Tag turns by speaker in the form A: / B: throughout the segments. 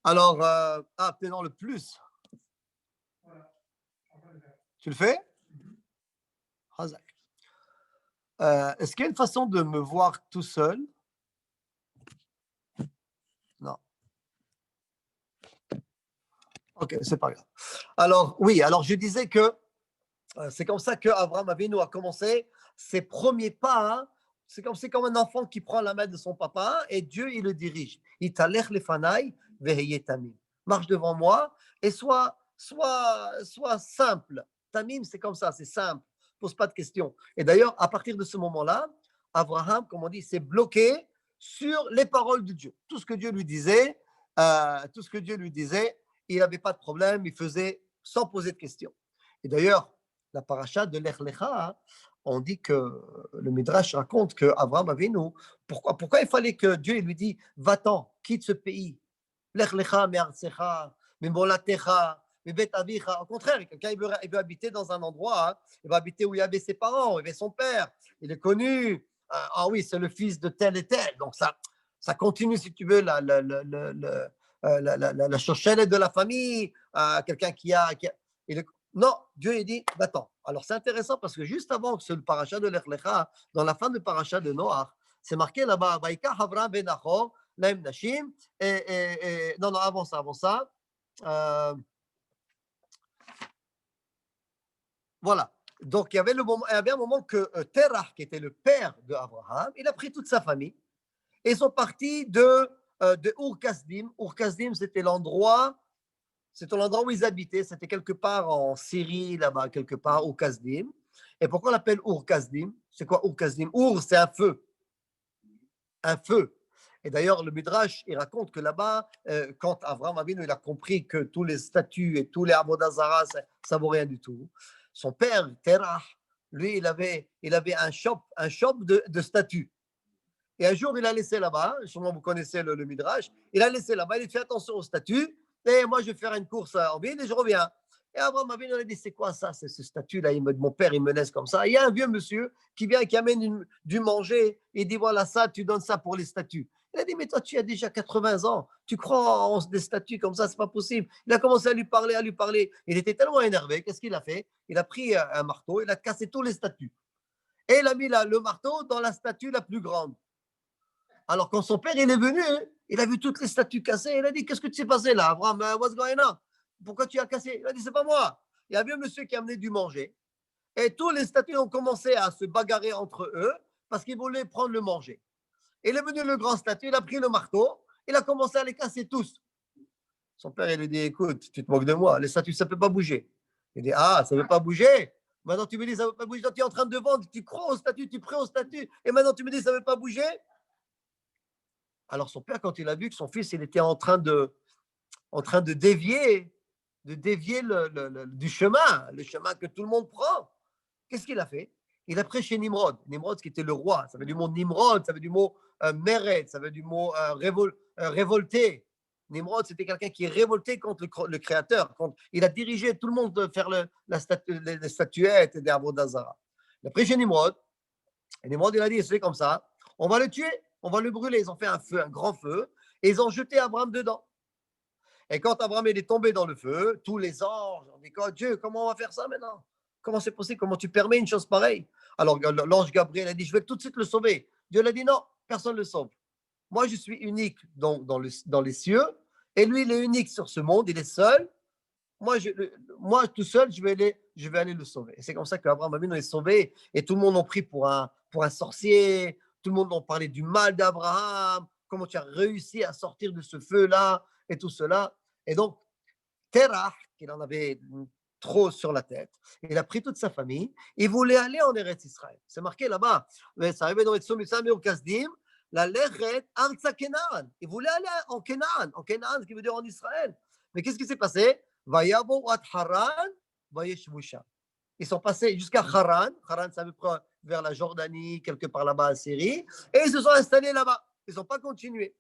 A: Alors, t'es dans le plus. Tu le fais? Hazak. Est-ce qu'il y a une façon de me voir tout seul? Non. Ok, c'est pas grave. Alors, oui, alors je disais que c'est comme ça qu'Abraham Avinu a commencé ses premiers pas, hein. C'est comme un enfant qui prend la main de son papa et Dieu, il le dirige. Il t'alech les fanaï, veheye tamim. Marche devant moi et sois simple. Tamim, c'est comme ça, c'est simple. Pose pas de questions. Et d'ailleurs, à partir de ce moment-là, Abraham, comme on dit, s'est bloqué sur les paroles de Dieu. Tout ce que Dieu lui disait, il n'avait pas de problème, il faisait sans poser de questions. Et d'ailleurs, la paracha de Lech Lecha, hein, on dit que le Midrash raconte que Abraham Avinu, pourquoi il fallait que Dieu lui dise va-t'en, quitte ce pays, Lech Lecha me'artzecha, me'molatecha, me'bet avicha. Au contraire, quelqu'un il veut habiter dans un endroit, hein, il va habiter où il y avait ses parents, où il y avait son père, il est connu. Ah oui, c'est le fils de tel et tel. Donc ça continue, si tu veux, la chochelle de la famille, quelqu'un il est non, Dieu il dit, va-t'en. Alors c'est intéressant parce que juste avant que ce le paracha de Lech Lecha, dans la fin du paracha de Noach, c'est marqué là-bas, Vaïka Avraham ben Nachor, Laim Nashim, non, avant ça, euh, voilà. Donc il y avait un moment que Terah, qui était le père d'Abraham, il a pris toute sa famille et ils sont partis de Ur-Kasdim. Ur-Kasdim, c'était l'endroit où ils habitaient, c'était quelque part en Syrie, là-bas, quelque part, Ur-Kasdim. Et pourquoi on l'appelle Ur-Kasdim? C'est quoi Ur-Kasdim? Ur, c'est un feu. Un feu. Et d'ailleurs, le Midrash, il raconte que là-bas, quand Abraham Avinu, il a compris que tous les statues et tous les Avodazara, ça vaut rien du tout. Son père, Terah, lui, il avait un shop de statues. Et un jour, il a laissé là-bas, sûrement vous connaissez le Midrash, il a laissé là-bas, il a fait attention aux statues, et moi je vais faire une course en ville et je reviens. Et Abraham Avinu a dit, c'est quoi ça, c'est ce statut-là, mon père, il me laisse comme ça. Il y a un vieux monsieur qui vient, qui amène du manger, il dit, voilà ça, tu donnes ça pour les statues. Il a dit, mais toi, tu as déjà 80 ans, tu crois en des statues comme ça, c'est pas possible. Il a commencé à lui parler, à lui parler. Il était tellement énervé, qu'est-ce qu'il a fait? Il a pris un marteau, il a cassé tous les statues. Et il a mis le marteau dans la statue la plus grande. Alors, quand son père il est venu, il a vu toutes les statues cassées. Il a dit, qu'est-ce que tu s'est passé là, Abraham? What's going on? Pourquoi tu as cassé? Il a dit, c'est pas moi. Il y avait un monsieur qui a amené du manger. Et tous les statues ont commencé à se bagarrer entre eux parce qu'ils voulaient prendre le manger. Et il est venu le grand statut, il a pris le marteau, il a commencé à les casser tous. Son père, il lui dit, écoute, tu te moques de moi, les statues, ça ne peut pas bouger. Il dit, ah, ça ne veut pas bouger. Maintenant, tu me dis, ça ne veut pas bouger. Toi, tu es en train de vendre, tu crois au statut, tu prends au statut. Et maintenant, tu me dis, ça ne veut pas bouger. Alors son père, quand il a vu que son fils, il était en train de dévier du chemin, le chemin que tout le monde prend, qu'est-ce qu'il a fait? Il a prêché Nimrod. Nimrod, qui était le roi, ça veut du mot Nimrod, ça veut du mot Mered, ça veut du mot révolté. Nimrod, c'était quelqu'un qui est révolté contre le créateur. Il a dirigé tout le monde de faire les statuettes des Avodazara. Il a prêché Nimrod. Et Nimrod, il a dit, c'est comme ça, on va le tuer, on va le brûler. Ils ont fait un feu, un grand feu, et ils ont jeté Abraham dedans. Et quand Abraham est tombé dans le feu, tous les anges ont dit, oh, Dieu, comment on va faire ça maintenant? Comment c'est possible? Comment tu permets une chose pareille? Alors l'ange Gabriel a dit, je vais tout de suite le sauver. Dieu l'a dit, non, personne ne le sauve. Moi, je suis unique dans les cieux, et lui, il est unique sur ce monde, il est seul. Moi tout seul, je vais aller le sauver. Et c'est comme ça qu'Abraham Avinu est sauvé. Et tout le monde en prie pour un sorcier. Tout le monde en parlait du mal d'Abraham. Comment tu as réussi à sortir de ce feu-là et tout cela. Et donc, Terah, qu'il en avait trop sur la tête, il a pris toute sa famille. Il voulait aller en Eretz Israël. C'est marqué là-bas. Ça arrivait dans le Kasdim. La Lechet Arza Kenan. Il voulait aller en Kenan. En Kenan, ce qui veut dire en Israël. Mais qu'est-ce qui s'est passé? Haran, ils sont passés jusqu'à Haran. Haran, ça veut dire vers la Jordanie, quelque part là-bas en Syrie. Et ils se sont installés là-bas. Ils n'ont pas continué.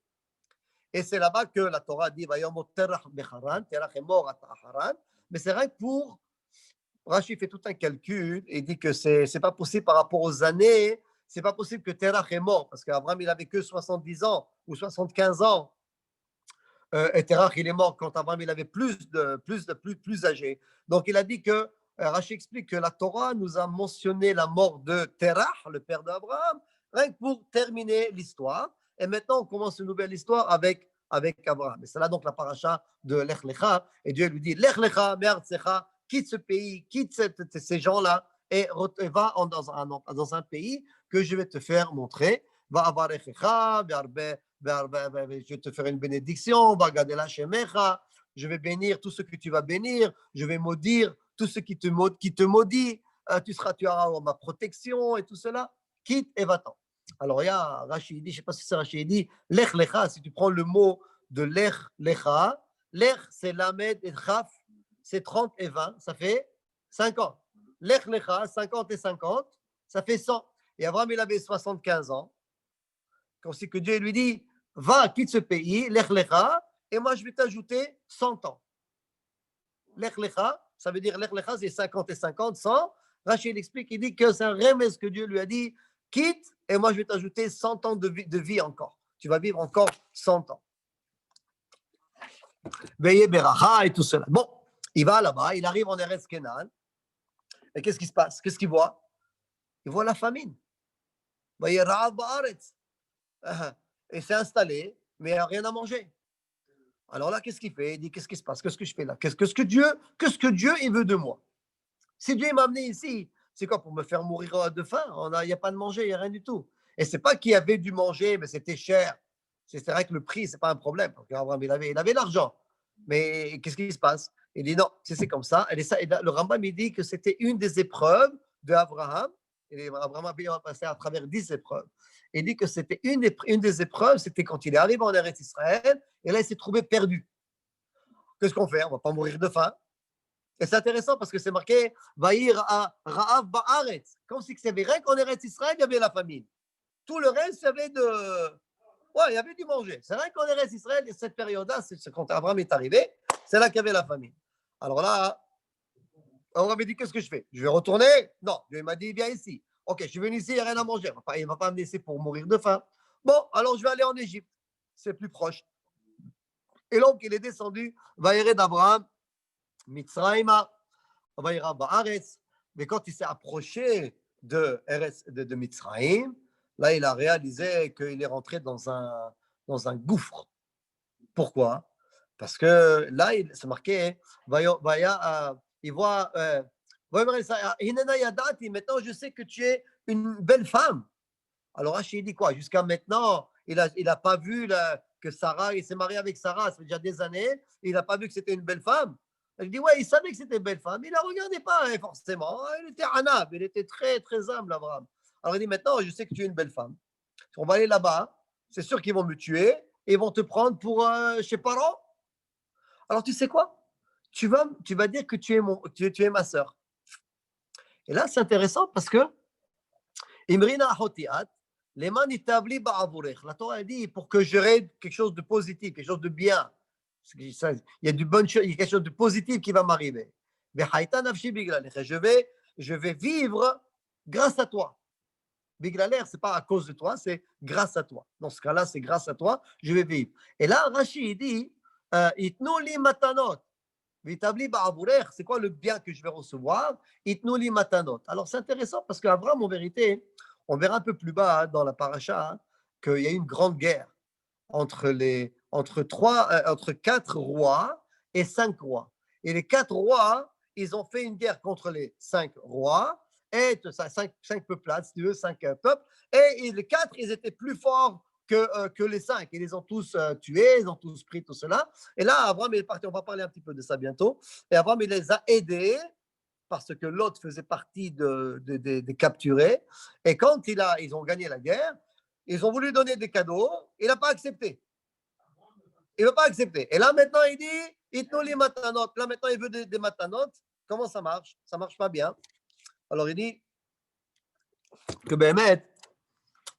A: Et c'est là-bas que la Torah dit Terach est mort à Haran. Mais c'est vrai que pour. Rashi fait tout un calcul et dit que c'est pas possible par rapport aux années. C'est pas possible que Terach est mort parce qu'Abraham, il avait que 70 ans ou 75 ans Et Terach, il est mort quand Abraham il avait plus âgé. Donc il a dit que, Rachi explique que la Torah nous a mentionné la mort de Terach, le père d'Abraham, rien que pour terminer l'histoire. Et maintenant, on commence une nouvelle histoire avec Abraham. Et c'est là donc la paracha de Lech Lecha. Et Dieu lui dit, Lech Lecha, Me'artsecha, quitte ce pays, quitte ces gens-là, et va dans un pays que je vais te faire montrer. Va avarechecha, je vais te faire une bénédiction, je vais bénir tout ce que tu vas bénir, je vais maudire tout ce qui te maudit, tu auras ma protection et tout cela, quitte et va-t'en. Alors il y a Rachid, je ne sais pas si c'est Rachid, dit Lech Lecha, si tu prends le mot de Lech Lecha, Lech c'est Lamed et Chaf, c'est 30 et 20, ça fait 50. Lech Lecha, 50 et 50, ça fait 100. Et Abraham, il avait 75 ans. Quand c'est que Dieu lui dit, va, quitte ce pays, Lech Lecha, et moi je vais t'ajouter 100 ans. Lech Lecha, ça veut dire Lech Lecha, c'est 50 et 50, 100. Rachid explique, il dit que c'est un remède que Dieu lui a dit, quitte, et moi je vais t'ajouter 100 ans de vie encore. Tu vas vivre encore 100 ans. Veillez Beracha et tout cela. Bon, il va là-bas, il arrive en Eretz Kenan, et qu'est-ce qui se passe? Qu'est-ce qu'il voit? Il voit la famine. Veillez Ra'av Ba'aretz. Et s'est installé, mais il n'a rien à manger. Alors là, qu'est-ce qu'il fait? Il dit, qu'est-ce qui se passe? Qu'est-ce que je fais là? Qu'est-ce que Dieu il veut de moi? Si Dieu m'a amené ici, c'est quoi? Pour me faire mourir de faim? Il n'y a pas de manger, il n'y a rien du tout. Et c'est pas qu'il y avait du manger, mais c'était cher. C'est vrai que le prix, c'est pas un problème. Parce qu'Abraham, il avait l'argent. Mais qu'est-ce qui se passe? Il dit non, c'est comme ça. Et le Rambam, il dit que c'était une des épreuves d'Abraham. Et Abraham a passé à travers 10 épreuves. Il dit que c'était une des épreuves, c'était quand il est arrivé en Eretz Israël, et là, il s'est trouvé perdu. Qu'est-ce qu'on fait? On ne va pas mourir de faim. Et c'est intéressant parce que c'est marqué Vaïr à Ra'av Ba'aretz. Comme si c'est vrai qu'en Eretz Israël, il y avait la famine. Tout le reste, il y avait il y avait du manger. C'est vrai qu'en Eretz Israël, cette période-là, c'est quand Abraham est arrivé, c'est là qu'il y avait la famine. Alors là, on avait dit qu'est-ce que je fais? Je vais retourner? Non, Dieu m'a dit viens ici. Ok, je suis venu ici, il n'y a rien à manger. Il ne va pas me laisser pour mourir de faim. Bon, alors je vais aller en Égypte. C'est plus proche. Et donc, il est descendu, Vaïred d'Abraham, Mitzraïma, Vaïra Ba'aretz. Mais quand il s'est approché de Mitzraïm, là, il a réalisé qu'il est rentré dans un gouffre. Pourquoi? Parce que là, c'est marqué, il voit, maintenant je sais que tu es une belle femme. Alors Rachid dit quoi? Jusqu'à maintenant, il a pas vu que Sarah, il s'est marié avec Sarah, ça fait déjà des années, il n'a pas vu que c'était une belle femme. Il dit, ouais, il savait que c'était une belle femme, il ne la regardait pas forcément. Il était anab, il était très, très humble, Abraham. Alors il dit, maintenant, je sais que tu es une belle femme. On va aller là-bas, c'est sûr qu'ils vont me tuer, et ils vont te prendre pour chez parents. Alors tu sais quoi? Tu vas dire que tu es ma sœur. Et là, c'est intéressant parce que Imrina Hotiat, les man itabli ba'avurech. La Torah dit pour que j'aurai quelque chose de positif, quelque chose de bien. Il y a du bon, il y a quelque chose de positif qui va m'arriver. Je vais vivre grâce à toi. Biglaler, ce n'est pas à cause de toi, c'est grâce à toi. Dans ce cas-là, c'est grâce à toi, je vais vivre. Et là, Rachid dit, Itnou li matanot. C'est quoi le bien que je vais recevoir? Itnou li matanot. Alors, c'est intéressant parce qu'Abraham, en vérité, on verra un peu plus bas dans la paracha qu'il y a eu une grande guerre entre 4 rois et 5 rois. Et les 4 rois, ils ont fait une guerre contre les 5 rois et 5 peuplades, si tu veux, 5 peuples. Et les 4, ils étaient plus forts que les 5. Ils les ont tous tués, ils ont tous pris tout cela. Et là, Abraham est parti, on va parler un petit peu de ça bientôt. Et Abraham, il les a aidés parce que l'autre faisait partie des capturés. Et quand ils ont gagné la guerre, ils ont voulu donner des cadeaux, il n'a pas accepté. Il ne veut pas accepter. Et là, maintenant, il dit, Itnou li matanot. Là, maintenant, il veut des matanot. Comment ça marche? Ça ne marche pas bien. Alors, il dit que, Béhémet,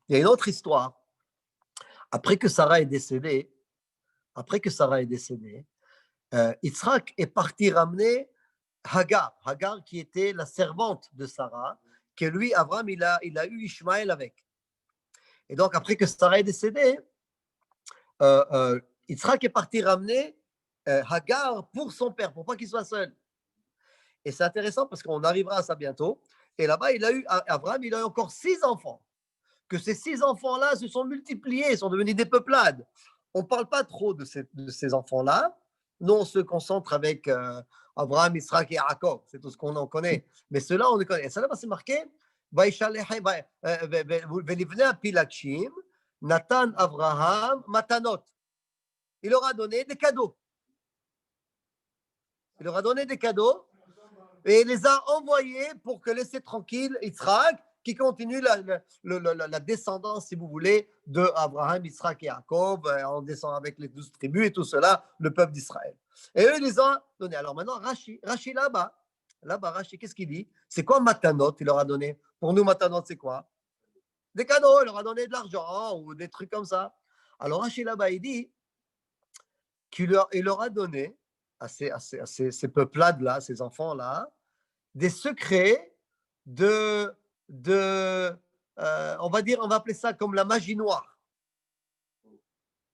A: il y a une autre histoire. Après que Sarah est décédée, Yitzhak est parti ramener Hagar qui était la servante de Sarah, que lui, Abraham, il a eu Ishmaël avec. Et donc, après que Sarah est décédée, Yitzhak est parti ramener Hagar pour son père, pour pas qu'il soit seul. Et c'est intéressant parce qu'on arrivera à ça bientôt. Et là-bas, Abraham, il a eu encore 6 enfants. Que ces 6 enfants-là se sont multipliés, sont devenus des peuplades. On ne parle pas trop de ces enfants-là. Nous, on se concentre avec Abraham, Israël et Jacob. C'est tout ce qu'on en connaît. Mais ceux-là, on les connaît. Et ça, là, c'est marqué Pilakshim, Nathan Abraham, Matanot. Il leur a donné des cadeaux. Il leur a donné des cadeaux et il les a envoyés pour que laisser tranquille Yitzhak, qui continue la descendance, si vous voulez, de Abraham, Yitzhak et Jacob, en descend avec les 12 tribus et tout cela, le peuple d'Israël. Et eux, ils les ont donnés. Alors maintenant, Rashi là-bas, Rashi, qu'est-ce qu'il dit? C'est quoi Matanot, il leur a donné? Pour nous, Matanot, c'est quoi? Des cadeaux, il leur a donné de l'argent ou des trucs comme ça. Alors Rashi là-bas, il dit qu'il leur a donné à ces peuplades-là, ces enfants-là, des secrets on va appeler ça comme la magie noire.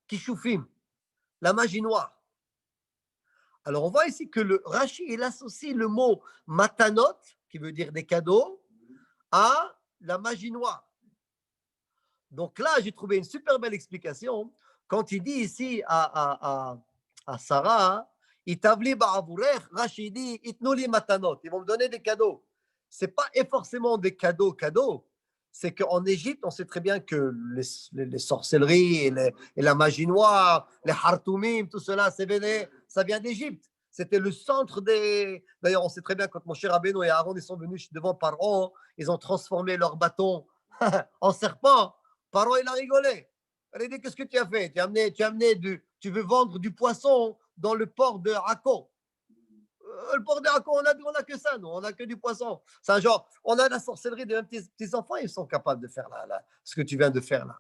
A: Kishoufim, la magie noire. Alors on voit ici que le Rashi, il associe le mot matanot, qui veut dire des cadeaux, à la magie noire. Donc là, j'ai trouvé une super belle explication quand il dit ici à Sarah, Itavli ba'avurech, Rashi dit, itnouli matanot, ils vont me donner des cadeaux. Ce n'est pas forcément des cadeaux, c'est qu'en Égypte, on sait très bien que les sorcelleries et la magie noire, les hartoumim, tout cela, ça vient d'Égypte. C'était le centre des... D'ailleurs, on sait très bien quand mon cher Rabbeinu et Aaron ils sont venus devant Paro, ils ont transformé leur bâton en serpent. Paro, il a rigolé. Il a dit, qu'est-ce que tu as fait? Tu veux vendre du poisson dans le port de Akko. Le port de Akko, on a que ça, nous. On a que du poisson. C'est un genre, on a la sorcellerie de même tes enfants, ils sont capables de faire ce que tu viens de faire là.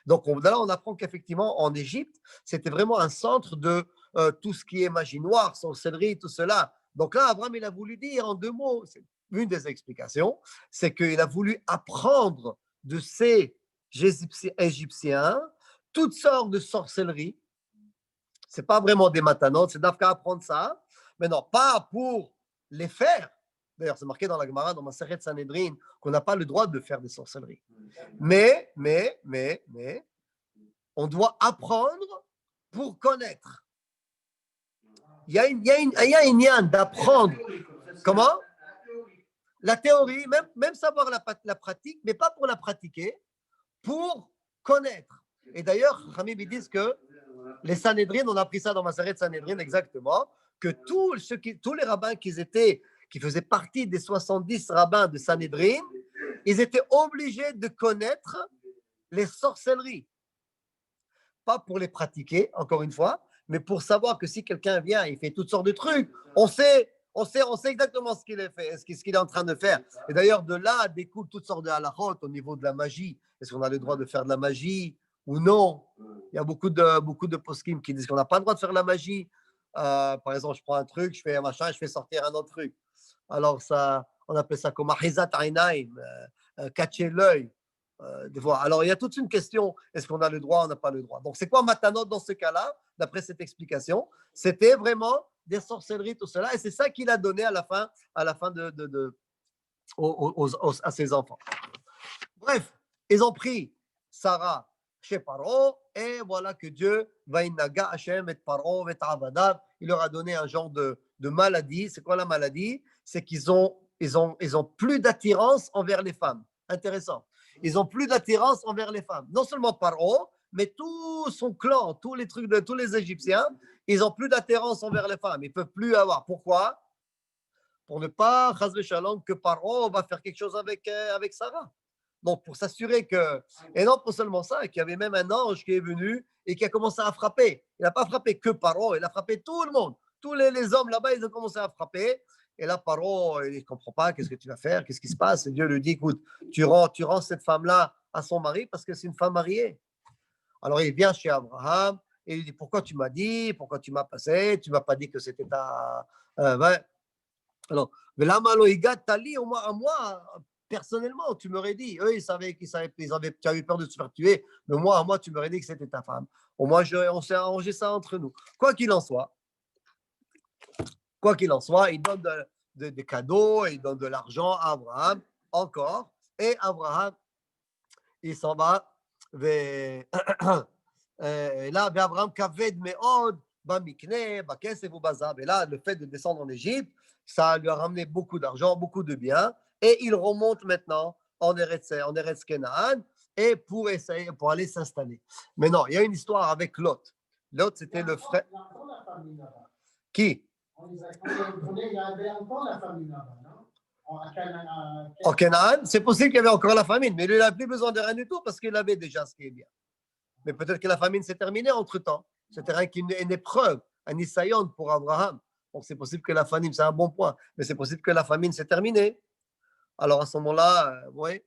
A: Donc là, on apprend qu'effectivement, en Égypte, c'était vraiment un centre de tout ce qui est magie noire, sorcellerie, tout cela. Donc là, Abraham, il a voulu dire en 2 mots, c'est une des explications, c'est qu'il a voulu apprendre de ces Égyptiens toutes sortes de sorcelleries. Ce n'est pas vraiment des matanotes, c'est d'Afka apprendre ça, mais non, pas pour les faire. D'ailleurs, c'est marqué dans la Gemara, dans Masechet Sanhedrin, qu'on n'a pas le droit de faire des sorcelleries. Mais, on doit apprendre pour connaître. Il y a une lien d'apprendre. Comment? La théorie, même savoir la pratique, mais pas pour la pratiquer, pour connaître. Et d'ailleurs, Hamid, ils disent que les Sanhedrin, on a appris ça dans Masechet Sanhedrin exactement, que tous les rabbins qui faisaient partie des 70 rabbins de Sanhedrin, ils étaient obligés de connaître les sorcelleries. Pas pour les pratiquer, encore une fois, mais pour savoir que si quelqu'un vient et fait toutes sortes de trucs, on sait exactement ce qu'il est en train de faire. Et d'ailleurs, de là découlent toutes sortes de halachot au niveau de la magie. Est-ce qu'on a le droit de faire de la magie ou non? Il y a beaucoup de poskim qui disent qu'on n'a pas le droit de faire de la magie. Par exemple, je prends un truc, je fais un machin, je fais sortir un autre truc. Alors, on appelle ça comme ahizat ainaim, cacher l'œil. Alors, il y a toute une question, est-ce qu'on a le droit ou on n'a pas le droit? Donc, c'est quoi matanot dans ce cas-là, d'après cette explication? C'était vraiment des sorcelleries, tout cela, et c'est ça qu'il a donné à la fin à ses enfants. Bref, ils ont pris Sarah chez Paro, et voilà que Dieu, Vainaga Hashem et Paro et Avadav, il leur a donné un genre de maladie. C'est quoi la maladie? C'est qu'ils ont plus d'attirance envers les femmes. Intéressant. Ils ont plus d'attirance envers les femmes. Non seulement Paro, mais tout son clan, tous les trucs de tous les Égyptiens, ils ont plus d'attirance envers les femmes. Ils peuvent plus avoir. Pourquoi? Pour ne pas, chas v'shalom, que Paro va faire quelque chose avec Sarah. Donc, pour s'assurer que, et non pas seulement ça, qu'il y avait même un ange qui est venu et qui a commencé à frapper. Il n'a pas frappé que Paro, il a frappé tout le monde. Tous les hommes là-bas, ils ont commencé à frapper. Et là, Paro, il ne comprend pas, qu'est-ce que tu vas faire, qu'est-ce qui se passe? Et Dieu lui dit, écoute, tu rends cette femme-là à son mari parce que c'est une femme mariée. Alors, il vient chez Abraham et il dit, pourquoi tu m'as dit, pourquoi tu m'as passé, tu ne m'as pas dit que c'était ta... ouais. Alors, au moins à moi, personnellement, tu m'aurais dit, eux, tu avais peur de se faire tuer, mais moi, à moi, tu m'aurais dit que c'était ta femme. Au moins, on s'est arrangé ça entre nous. Quoi qu'il en soit, il donne des cadeaux, il donne de l'argent à Abraham encore. Et Abraham, il s'en va vers là, Abraham kaved meod bamikne bakesef ubazab. Et là, le fait de descendre en Égypte, ça lui a ramené beaucoup d'argent, beaucoup de biens. Et il remonte maintenant en Eretz Canaan et pour aller s'installer. Mais non, il y a une histoire avec Lot. Lot, c'était le frère. Qui? Il y avait encore la famine là-bas, non? En Canaan, c'est possible qu'il y avait encore la famine, mais lui, il n'a plus besoin de rien du tout parce qu'il avait déjà ce qui est bien. Mais peut-être que la famine s'est terminée entre-temps. C'était une épreuve, un issayon pour Abraham. Donc c'est possible que la famine, c'est un bon point, mais c'est possible que la famine s'est terminée. Alors à ce moment-là, oui.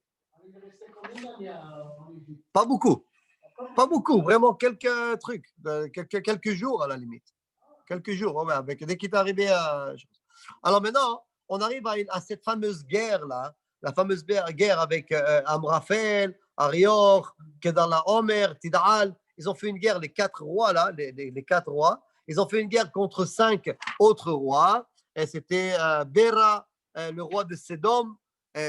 A: Pas beaucoup. Pas beaucoup, vraiment quelques trucs, quelques jours à la limite. Quelques jours, ouais, dès qu'il est arrivé à... Alors maintenant, on arrive à cette fameuse guerre-là, la fameuse guerre avec Amraphel, Arior, Kedar Omer, Tidal. Ils ont fait une guerre, les 4 rois, là, les 4 rois. Ils ont fait une guerre contre 5 autres rois. Et c'était Bera, le roi de Sédom,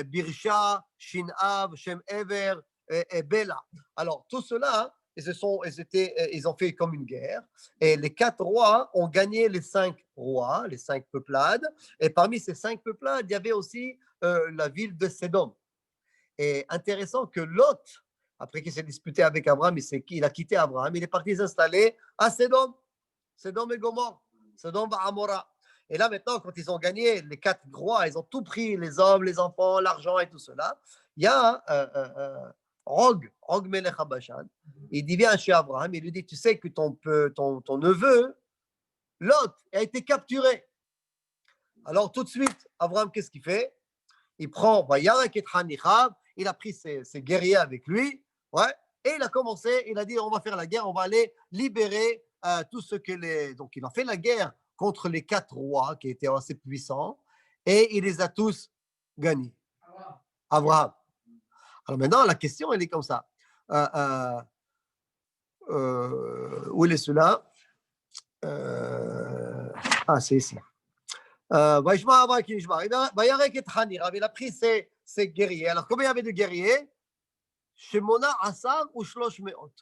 A: Birsha, Shinav, Shem Ever et Bela. Alors, tout cela, ils ont fait comme une guerre. Et les 4 rois ont gagné les 5 rois, les 5 peuplades. Et parmi ces 5 peuplades, il y avait aussi la ville de Sédom. Et intéressant que Lot, après qu'il s'est disputé avec Abraham, il a quitté Abraham, il est parti s'installer à Sédom. Sédom et Gomorre. Sédom et Amora. Et là, maintenant, quand ils ont gagné les 4 rois, ils ont tout pris, les hommes, les enfants, l'argent et tout cela. Il y a Og Melech HaBashan. Il dit, viens chez Abraham, il lui dit, tu sais que ton neveu, Lot, a été capturé. Alors, tout de suite, Abraham, qu'est-ce qu'il fait? Il prend Vayarak et Hanichab, il a pris ses guerriers avec lui, ouais, et il a commencé, il a dit, on va faire la guerre, on va aller libérer tout ce que les... Donc, il a fait la guerre contre les 4 rois qui étaient assez puissants, et il les a tous gagnés. Abraham. Alors maintenant, la question, elle est comme ça. Où est celui-là? C'est ici. Il a pris ses guerriers. Alors, combien il y avait de guerriers? Shemona Asar ou Shlosh Meot?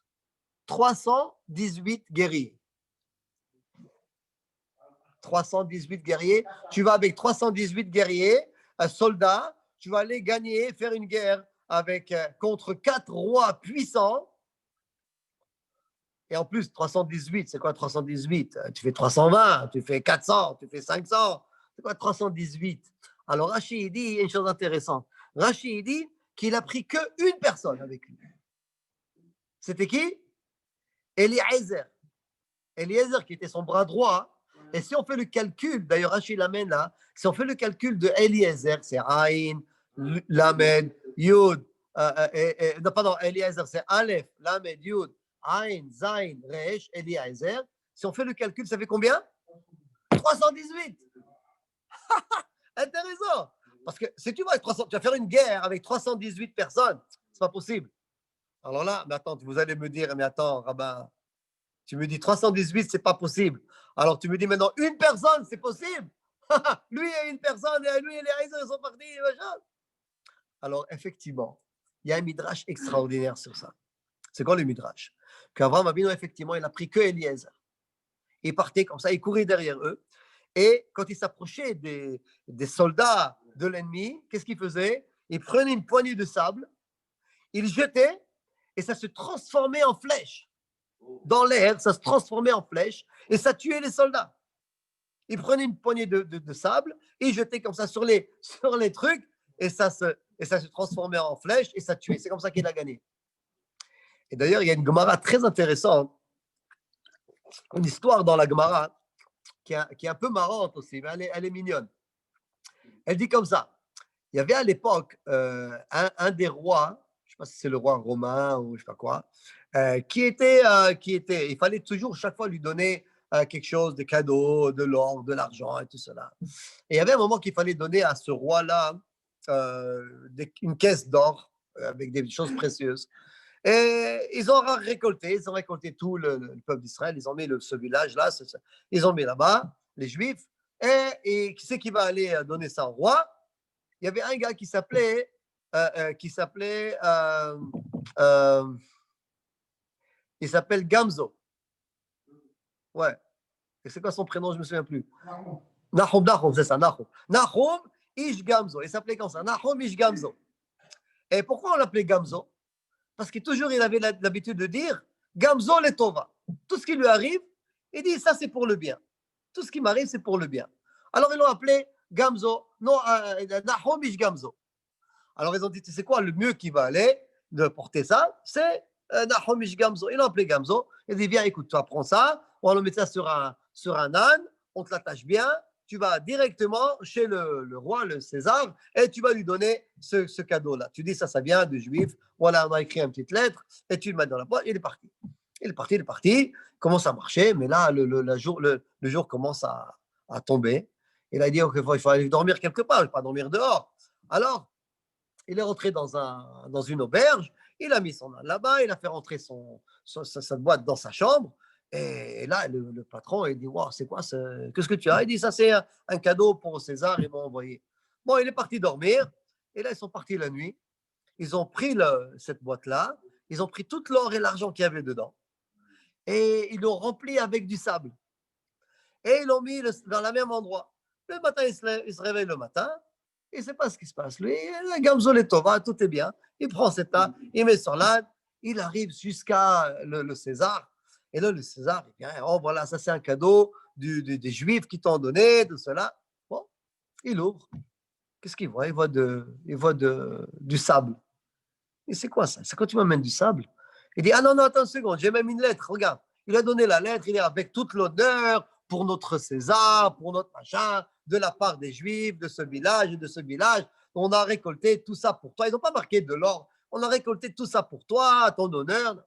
A: 318 guerriers. 318 guerriers. Tu vas avec 318 guerriers, soldats, tu vas aller gagner, faire une guerre contre 4 rois puissants. Et en plus, 318, c'est quoi 318? Tu fais 320, tu fais 400, tu fais 500. C'est quoi 318? Alors Rachid dit une chose intéressante. Rachid dit qu'il a pris qu'une personne avec lui. C'était qui? Eliezer. Eliezer qui était son bras droit. Et si on fait le calcul, d'ailleurs Rachid l'amène là, si on fait le calcul de Eliezer, c'est Aïn, Lamed, Yud, non pardon, Eliezer c'est Aleph, Lamed, Yud, Aïn, Zayn, Resh, Eliezer. Si on fait le calcul, ça fait combien? 318. Intéressant. Parce que si tu vas faire une guerre avec 318 personnes, c'est pas possible. Alors là, mais attends, vous allez me dire, mais attends, rabbin, tu me dis 318, c'est pas possible. Alors tu me dis maintenant, une personne, c'est possible. Lui et une personne, et lui et les Eliezer, ils sont partis. Alors effectivement, il y a un midrash extraordinaire sur ça. C'est quoi le midrash? Qu'Abraham Avinu, effectivement, il a pris que Eliezer. Il partait comme ça, il courait derrière eux. Et quand il s'approchait des soldats de l'ennemi, qu'est-ce qu'il faisait? Il prenait une poignée de sable, il jetait, et ça se transformait en flèche. Dans l'air, ça se transformait en flèche, et ça tuait les soldats. Il prenait une poignée de sable, et il jetait comme ça sur les trucs, et ça se transformait en flèche, et ça tuait. C'est comme ça qu'il a gagné. Et d'ailleurs, il y a une Gemara très intéressante, une histoire dans la Gemara qui est un peu marrante aussi, mais elle est mignonne. Elle dit comme ça. Il y avait à l'époque un des rois, je ne sais pas si c'est le roi romain ou je ne sais pas quoi, qui était, il fallait toujours chaque fois lui donner quelque chose, des cadeaux, de l'or, de l'argent et tout cela. Et il y avait un moment qu'il fallait donner à ce roi-là une caisse d'or avec des choses précieuses. Et ils ont récolté tout le peuple d'Israël, ils ont mis ce village-là, ils ont mis là-bas, les Juifs, et qui c'est qui va aller donner ça au roi? Il y avait un gars qui s'appelait, euh, il s'appelle Gamzo. Ouais. Et c'est quoi son prénom? Je me souviens plus. Nahum, c'est ça, Nahum. Nahum Ish Gamzo. Il s'appelait comme ça, Nahum Ish Gamzo. Et pourquoi on l'appelait Gamzo? Parce que toujours il avait l'habitude de dire Gamzo le Tova. Tout ce qui lui arrive, il dit ça c'est pour le bien. Tout ce qui m'arrive, c'est pour le bien. Alors ils l'ont appelé Gamzo, non, Nahum Ish Gamzo. Alors ils ont dit, c'est quoi le mieux qui va aller de porter ça? C'est Nahum Ish Gamzo. Ils l'ont appelé Gamzo. Il dit, viens, écoute, tu prends ça, on va le mettre ça sur un âne, on te l'attache bien, tu vas directement chez le roi, le César, et tu vas lui donner ce cadeau-là. Tu dis, ça vient de Juif. Voilà, on a écrit une petite lettre, et tu le mets dans la boîte, il est parti. Il est parti, commence à marcher, mais là, le jour commence à tomber. Il a dit, okay, il faut aller dormir quelque part, je ne vais pas dormir dehors. Alors, il est rentré dans une auberge, il a mis son âne là-bas, il a fait rentrer sa boîte dans sa chambre. Et là, le patron, il dit, wow, c'est quoi qu'est-ce que tu as? Il dit, ça c'est un cadeau pour César, ils m'ont envoyé. Bon, il est parti dormir, et là, ils sont partis la nuit. Ils ont pris cette boîte-là, ils ont pris tout l'or et l'argent qu'il y avait dedans, et ils l'ont rempli avec du sable. Et ils l'ont mis dans le même endroit. Le matin, il se réveille le matin, il ne sait pas ce qui se passe. Lui, Gamzo le Tova, tout est bien. Il prend cet âne, il met sur l'âne, il arrive jusqu'à le César. Et là, le César, il dit, oh voilà, ça c'est un cadeau des Juifs qui t'ont donné, tout cela. Bon, il ouvre. Qu'est-ce qu'il voit? Il voit du sable. Et c'est quoi ça? C'est quand tu m'amènes du sable? Il dit, ah non, non, attends une seconde, j'ai même une lettre, regarde. Il a donné la lettre, il est avec toute l'honneur pour notre César, pour notre machin, de la part des Juifs, de ce village et de ce village. On a récolté tout ça pour toi. Ils n'ont pas marqué de l'or. On a récolté tout ça pour toi, à ton honneur.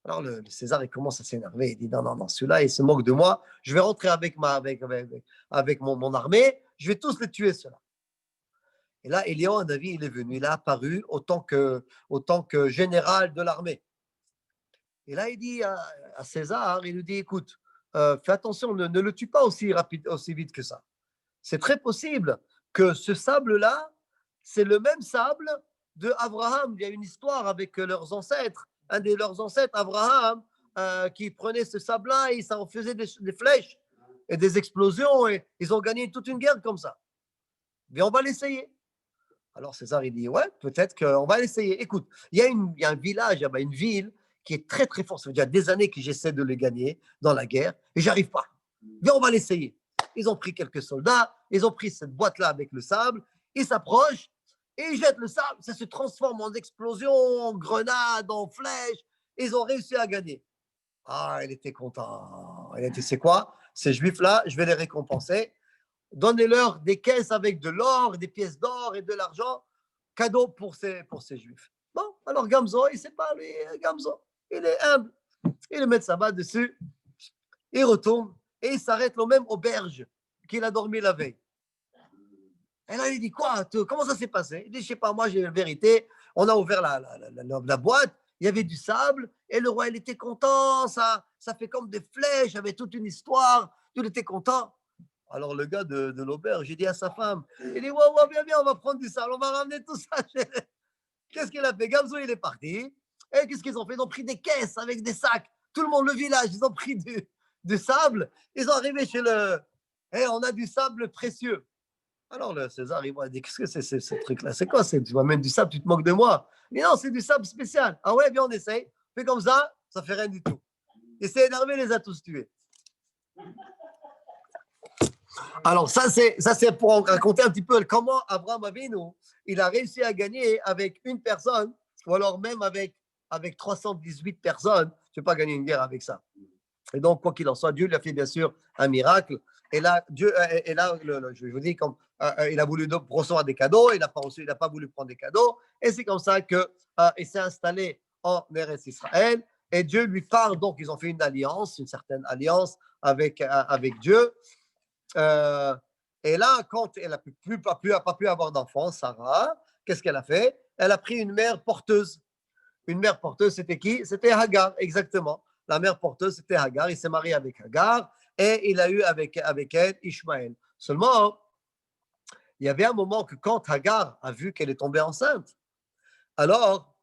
A: Alors le César, il commence à s'énerver. Il dit, non, non, non, celui-là, il se moque de moi. Je vais rentrer avec mon armée. Je vais tous les tuer, ceux-là. Et là, Eliyahu Hanavi, il est venu, il a apparu autant que général de l'armée. Et là, il dit à César, il lui dit, écoute, fais attention, ne le tue pas aussi vite que ça. C'est très possible que ce sable-là, c'est le même sable de Abraham. Il y a une histoire avec leurs ancêtres, un de leurs ancêtres, Abraham, qui prenait ce sable-là et ça en faisait des flèches et des explosions et ils ont gagné toute une guerre comme ça. Mais on va l'essayer. Alors César, il dit, ouais, peut-être qu'on va l'essayer. Écoute, il y a un village, une ville qui est très très forte. Ça fait déjà des années que j'essaie de le gagner dans la guerre et j'arrive pas. Viens, on va l'essayer. Ils ont pris quelques soldats, ils ont pris cette boîte-là avec le sable, ils s'approchent et ils jettent le sable. Ça se transforme en explosion, en grenade, en flèche. Ils ont réussi à gagner. Ah, il était content. Il était, c'est quoi? Ces juifs-là, je vais les récompenser. Donnez-leur des caisses avec de l'or, des pièces d'or et de l'argent, cadeau pour ces juifs. Bon, alors Gamzo, il ne sait pas, lui, Gamzo, il est humble. Il met sa main dessus, il retourne et il s'arrête le même auberge qu'il a dormi la veille. Et là, il dit, quoi? Comment ça s'est passé? Il dit, je ne sais pas, moi, j'ai la vérité. On a ouvert la boîte, il y avait du sable, et le roi, il était content, ça fait comme des flèches, il y avait toute une histoire, il était content. Alors le gars de l'auberge, il dit à sa femme, il dit, ouais, ouais, viens, on va prendre du sable, on va ramener tout ça. Qu'est-ce qu'il a fait? Gamzo, il est parti. Et qu'est-ce qu'ils ont fait? Ils ont pris des caisses avec des sacs. Tout le monde, le village, ils ont pris du sable. Ils sont arrivés chez on a du sable précieux. Alors le César, il dit, qu'est-ce que c'est ce truc-là? C'est quoi? Tu m'amènes du sable, tu te moques de moi? Mais non, c'est du sable spécial. Ah ouais, bien, on essaye. Fais comme ça fait rien du tout. Et c'est énervé, les a tous tués. Alors, ça, c'est pour raconter un petit peu comment Abraham Avinu, il a réussi à gagner avec une personne, ou alors même avec 318 personnes. Je ne vais pas gagner une guerre avec ça. Et donc, quoi qu'il en soit, Dieu lui a fait bien sûr un miracle. Et là, je vous dis, comme il a voulu recevoir des cadeaux, il n'a pas voulu prendre des cadeaux. Et c'est comme ça qu'il s'est installé en Eretz Israël. Et Dieu lui parle. Donc, ils ont fait une certaine alliance avec Dieu. Et là, quand elle n'a pas pu avoir d'enfant, Sarah, qu'est-ce qu'elle a fait? Elle a pris une mère porteuse. Une mère porteuse, c'était qui? C'était Hagar, exactement. La mère porteuse, c'était Hagar. Il s'est marié avec Hagar et il a eu avec elle Ishmaël. Seulement, il y avait un moment que quand Hagar a vu qu'elle est tombée enceinte, alors,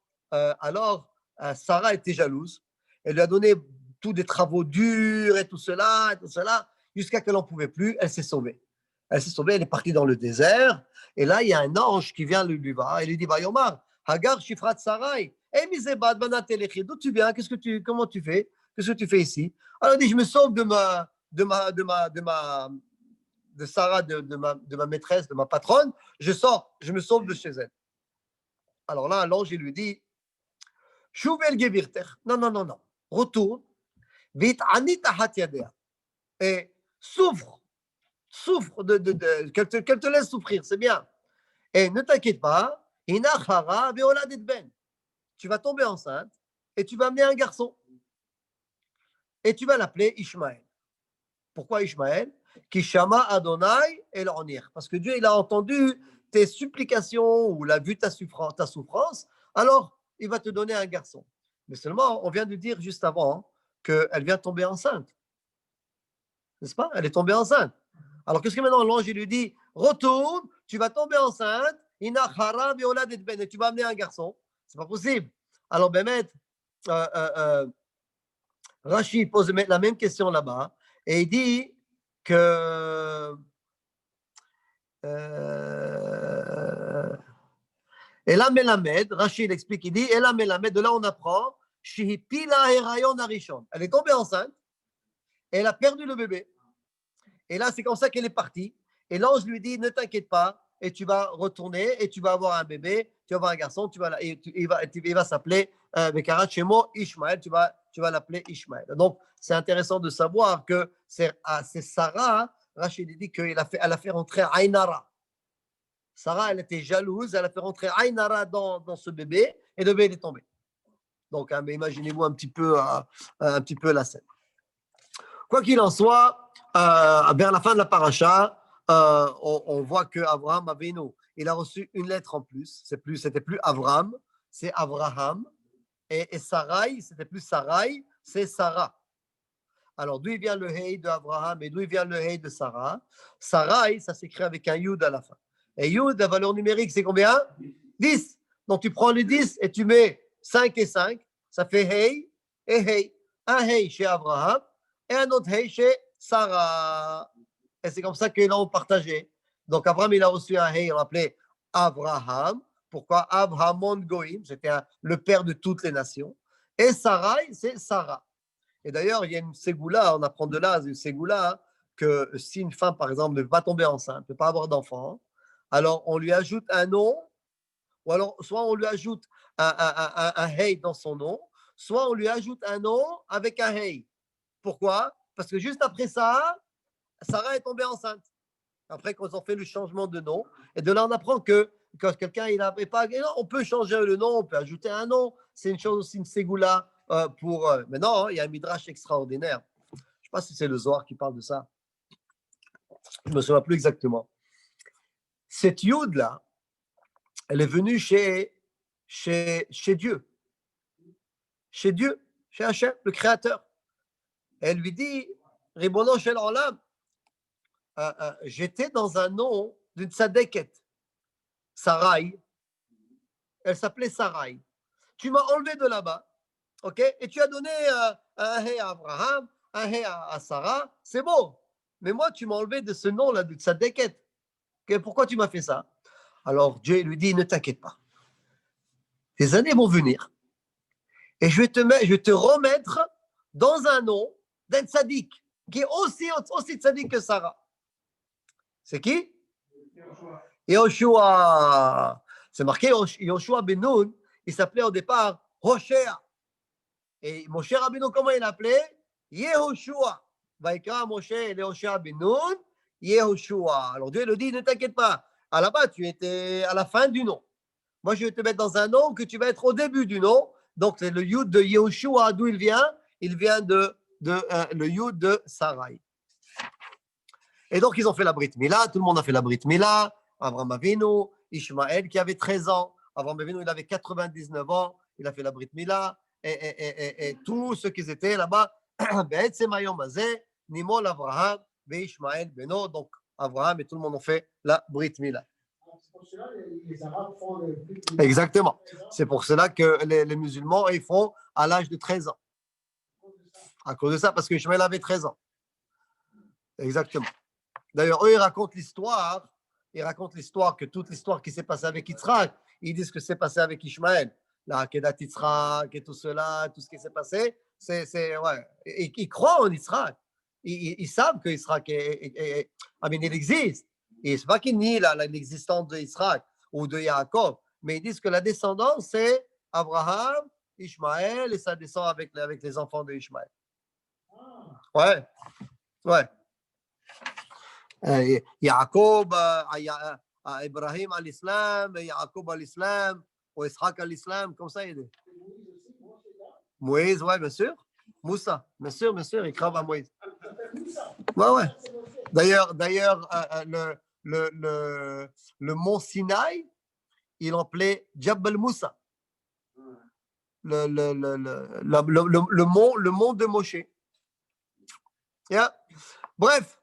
A: Sarah était jalouse. Elle lui a donné tous des travaux durs et tout cela, jusqu'à qu'elle n'en pouvait plus. Elle s'est sauvée. Elle s'est sauvée, elle est partie dans le désert. Et là, il y a un ange qui vient lui voir et lui dit, Yomar, Hagar, Shifrat Sarai, d'où tu viens? Comment tu fais? Qu'est-ce que tu fais ici? Alors, elle dit, je me sauve de Sarah, de ma maîtresse, de ma patronne. Je sors, je me sauve de chez elle. Alors là, l'ange, il lui dit, Shouvel Gebirter. Non, non, non, non. Retourne. Vite, Anita Hatiadea. Et souffre. Souffre qu'elle te laisse souffrir, c'est bien. Et ne t'inquiète pas. Inachara Veoladet Ben. Tu vas tomber enceinte et tu vas amener un garçon. Et tu vas l'appeler Ishmaël. Pourquoi Ishmaël? Kishama Adonai El Onir. Parce que Dieu, il a entendu tes supplications ou il a vu ta souffrance. Alors, il va te donner un garçon. Mais seulement, on vient de dire juste avant qu'elle vient tomber enceinte. N'est-ce pas? Elle est tombée enceinte. Alors, qu'est-ce que maintenant l'ange lui dit? Retourne, tu vas tomber enceinte, et tu vas amener un garçon. C'est pas possible. Alors, Bémet, Rachid pose la même question là-bas et il dit que Ela Melamed, Rachid explique, il dit Ela Melamed, de là on apprend Shihipila Herayon Arishon. Elle est tombée enceinte, elle a perdu le bébé. Et là, c'est comme ça qu'elle est partie. Et l'ange lui dit ne t'inquiète pas, et tu vas retourner, et tu vas avoir un bébé, tu vas avoir un garçon, il va s'appeler Bekarat Shemo Ishmaël, tu vas l'appeler Ishmaël. Donc, c'est intéressant de savoir que c'est Sarah, Rachid dit qu'elle a fait rentrer Ainara. Sarah, elle était jalouse, elle a fait rentrer Ainara dans ce bébé, et le bébé il est tombé. Donc, mais imaginez-vous un petit peu la scène. Quoi qu'il en soit, vers la fin de la paracha, on voit que Abraham Avinu, il a reçu une lettre en plus. C'était plus Abraham, c'est Abraham. Et Sarai, c'était plus Sarai, c'est Sarah. Alors, d'où il vient le Hey de Abraham et d'où il vient le Hey de Sarah? Sarai, ça s'écrit avec un Yud à la fin. Et Yud, la valeur numérique, c'est combien? 10. Donc, tu prends les 10 et tu mets 5 et 5. Ça fait Hey et Hey. Un Hey chez Abraham et un autre Hey chez Sarah. Et c'est comme ça qu'ils l'ont partagé. Donc, Abraham, il a reçu un Hey, on l'appelait Abraham. Pourquoi? Abrahamon Goïm, c'était le père de toutes les nations. Et Sarai, c'est Sarah. Et d'ailleurs, il y a une ségoula, on apprend de là, une ségoula, que si une femme, par exemple, ne peut pas tomber enceinte, ne peut pas avoir d'enfant, alors on lui ajoute un nom, ou alors soit on lui ajoute un hey dans son nom, soit on lui ajoute un nom avec un hey. Pourquoi? Parce que juste après ça, Sarah est tombée enceinte. Après, quand on fait le changement de nom, et de là, on apprend que quand quelqu'un il n'avait pas, on peut changer le nom, on peut ajouter un nom. C'est une chose aussi, une ségoula pour. Mais non, il y a un midrash extraordinaire. Je ne sais pas si c'est le Zohar qui parle de ça. Je ne me souviens plus exactement. Cette Yud là, elle est venue chez Dieu. Chez Dieu, chez Hachem, le Créateur. Elle lui dit, Ribono Shel Olam, j'étais dans un nom d'une tzadeket, Sarai. Elle s'appelait Sarai. Tu m'as enlevé de là-bas, ok? Et tu as donné un hé à Abraham, un hé à Sarah. C'est beau. Mais moi, tu m'as enlevé de ce nom-là, de tzadeket. Okay? Pourquoi tu m'as fait ça? Alors Dieu lui dit, ne t'inquiète pas. Des années vont venir. Et je vais te remettre dans un nom d'un tzaddik qui est aussi tzaddik que Sarah. C'est qui? Yoshua. C'est marqué Yoshua ben Nun. Il s'appelait au départ Hoshea. Et Moshe Rabbeinu, comment il l'appelait? Yehoshua. Vaikra Moshe et Hoshea ben Nun, Yehoshua. Alors Dieu le dit, ne t'inquiète pas. À la base, tu étais à la fin du nom. Moi, je vais te mettre dans un nom que tu vas être au début du nom. Donc, c'est le Yud de Yehoshua. D'où il vient? Il vient de le Yud de Sarai. Et donc, ils ont fait la Brit Mila. Tout le monde a fait la Brit Mila. Avraham Avinu, Ishmaël qui avait 13 ans. Avraham Avinu, il avait 99 ans. il a fait la Brit Mila, et tous ceux qui étaient là-bas, בעצם היום הזה, נימול אברהם וישמעאל בנו, donc Abraham et tout le monde ont fait la Brit Mila.
B: C'est pour cela que les Arabes font le Brit Mila.
A: Exactement. C'est pour cela que les musulmans, ils font à l'âge de 13 ans. À cause de ça, parce que Ishmaël avait 13 ans. Exactement. D'ailleurs, eux, ils racontent l'histoire que toute l'histoire qui s'est passée avec Yitzhak, ils disent que c'est passé avec Ishmaël. La Hakedat Yitzhak et tout cela, tout ce qui s'est passé, ouais. Ils croient en Yitzhak. Ils savent que Yitzhak il existe. Et c'est pas qu'ils nient l'existence de Yitzhak ou de Yaakov, mais ils disent que la descendance, c'est Abraham, Ishmaël, et ça descend avec les enfants de Ishmaël. Ouais. Ouais. Yaakov, Ibrahim à l'islam, Yaakov à l'islam, ou Ishaq à l'islam, comme ça il est. Moïse, ouais, bien sûr. Moussa, bien sûr, il crave à Moïse. Ouais. D'ailleurs, le mont Sinaï, il l'appelait Jabal Moussa. Le mont de Moshe. Yeah. Bref,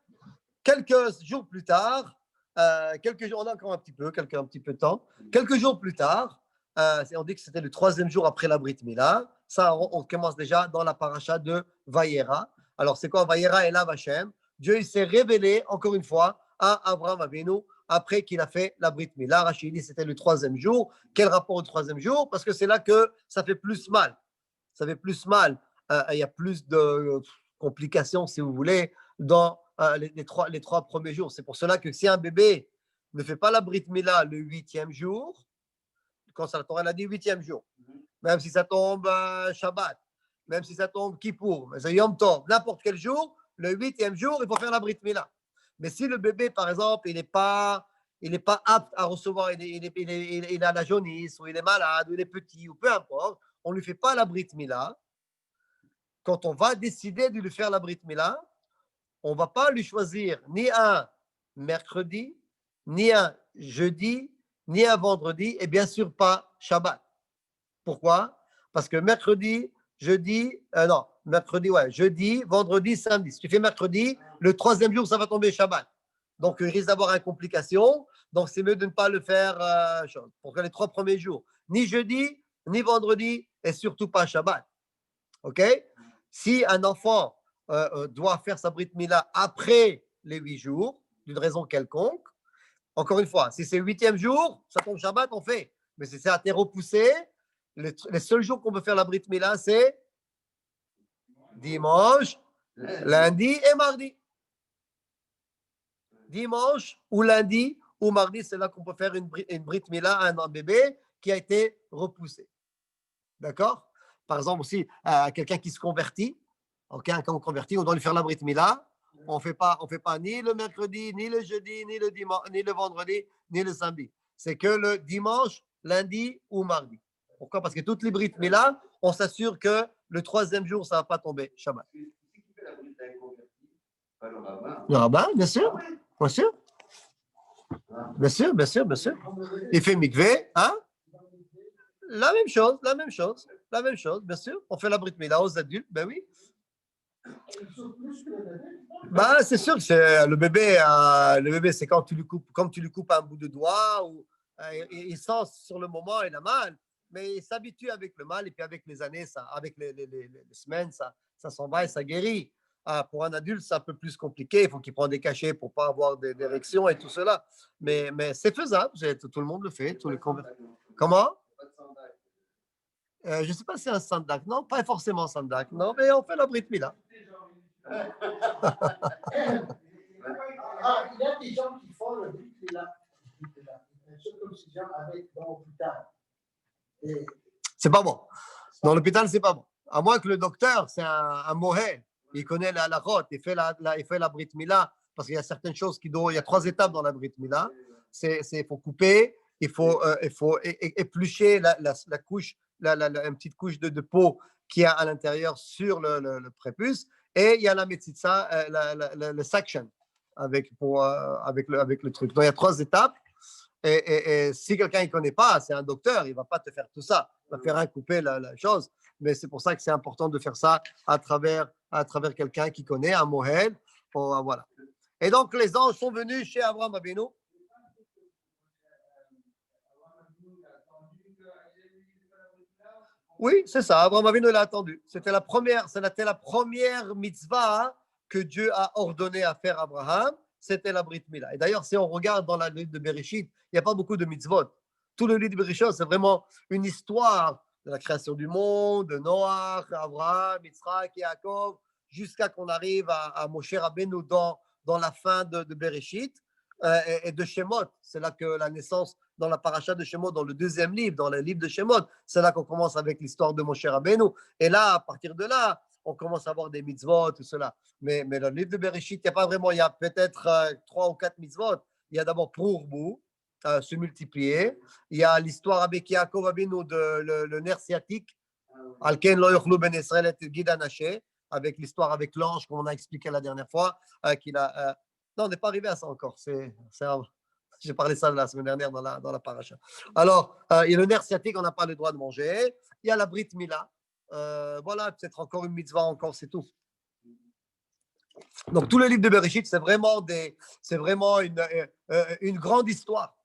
A: quelques jours plus tard, on a encore un petit peu de temps. Quelques jours plus tard, on dit que c'était le 3e jour après la Brit Mila. Ça, on commence déjà dans la paracha de Vayera. Alors, c'est quoi Vayera et la Vachem? Dieu il s'est révélé, encore une fois, à Abraham Avinu après qu'il a fait la Brit Mila. Rachid dit c'était le 3e jour. Quel rapport au 3e jour? Parce que c'est là que ça fait plus mal. Il y a plus de complications, si vous voulez, dans les 3 premiers jours. C'est pour cela que si un bébé ne fait pas la Brit Mila le 8e jour, quand ça Torah a dit 8e jour, même si ça tombe Shabbat, même si ça tombe Kippour, Yom Tov, n'importe quel jour, le 8e jour, il faut faire la Brit Mila. Mais si le bébé, par exemple, il n'est pas apte à recevoir, il a la jaunisse, ou il est malade, ou il est petit, ou peu importe, on ne lui fait pas la Brit Mila. Quand on va décider de lui faire la Brit Mila, on ne va pas lui choisir ni un mercredi, ni un jeudi, ni un vendredi, et bien sûr pas Shabbat. Pourquoi? Parce que mercredi, jeudi, vendredi, samedi. Si tu fais mercredi, le 3e jour, ça va tomber Shabbat. Donc, il risque d'avoir une complication. Donc, c'est mieux de ne pas le faire pour les 3 premiers jours. Ni jeudi, ni vendredi, et surtout pas Shabbat. OK? Si un enfant doit faire sa Brit Mila après les 8 jours, d'une raison quelconque, encore une fois, si c'est le 8e jour, ça tombe Shabbat, on fait. Mais si c'est à été repoussé, les seuls jours qu'on peut faire la Brit Mila, c'est dimanche, lundi et mardi. Dimanche ou lundi ou mardi, c'est là qu'on peut faire une Brit Mila à un bébé qui a été repoussé. D'accord? Par exemple, aussi, quelqu'un qui se convertit, un converti, on doit lui faire la Brit Mila. On fait pas ni le mercredi, ni le jeudi, ni le dimanche, ni le vendredi, ni le samedi. C'est que le dimanche, lundi ou mardi. Pourquoi? Parce que toutes les Brit Mila, on s'assure que le 3e jour, ça ne va pas tomber Shabbat. Le rabbin, bien sûr. Bien sûr. Bien sûr. Il fait mikvé, hein? La même chose, bien sûr. On fait la Brit Mila aux adultes, ben oui. Bah, c'est sûr que le bébé, c'est quand tu lui coupes un bout de doigt, ou il sent sur le moment, il a mal, mais il s'habitue avec le mal, et puis avec les années, avec les semaines, ça s'en va et ça guérit. Pour un adulte, c'est un peu plus compliqué, il faut qu'il prenne des cachets pour ne pas avoir d'érection et tout cela. Mais c'est faisable, tout le monde le fait. Comment? Je ne sais pas si c'est un sandak, non, pas forcément sandak, non, mais on fait la Brit Mila.
B: Il y a des gens qui font le Brit Mila, avec dans l'hôpital.
A: C'est pas bon. Dans l'hôpital, c'est pas bon. À moins que le docteur, c'est un mohel, il connaît la route, il fait la Brit Mila, parce qu'il y a certaines choses il y a 3 étapes dans la Brit Mila. Il faut couper, il faut éplucher la couche, une petite couche de peau qui a à l'intérieur sur le prépuce, et il y a la metzitza, le section avec le truc. Donc il y a 3 étapes, Et si quelqu'un ne connaît pas, c'est un docteur, il ne va pas te faire tout ça. Il va faire un couper la chose. Mais c'est pour ça que c'est important de faire ça à travers quelqu'un qui connaît, un Mohel. Voilà. Et donc, les anges sont venus chez Abraham Avinu. Oui, c'est ça. Abraham Avinu l'a attendu. C'était la première mitzvah que Dieu a ordonné à faire à Abraham. C'était la Brit Mila. Et d'ailleurs, si on regarde dans la livre de Bereshit, il n'y a pas beaucoup de mitzvot. Tout le livre de Bereshit, c'est vraiment une histoire de la création du monde, de Noach, Abraham, Yitzhak, Yaakov, jusqu'à qu'on arrive à Moshe Rabbeinu dans la fin de Bereshit et de Shemot. C'est là que la naissance dans la paracha de Shemot, dans le deuxième livre, dans le livre de Shemot, c'est là qu'on commence avec l'histoire de Moshe Rabbeinu. Et là, à partir de là, on commence à avoir des mitzvot, tout cela. Mais dans le livre de Bereshit, il n'y a pas vraiment, il y a peut-être 3 ou 4 mitzvot. Il y a d'abord Pourbout, se multiplier. Il y a l'histoire avec Yaakov Avinu, le nerf sciatique, Alken lo yochlu ben Israël et Gid Anaché, avec l'histoire avec l'ange, comme on a expliqué la dernière fois, qu'il a. Non, on n'est pas arrivé à ça encore. J'ai parlé ça la semaine dernière dans la paracha. Alors, il y a le nerf sciatique, on n'a pas le droit de manger. Il y a la Brit Mila. Voilà, peut-être encore une mitzvah, encore, c'est tout. Donc, tout le livre de Bereshit, c'est vraiment une grande histoire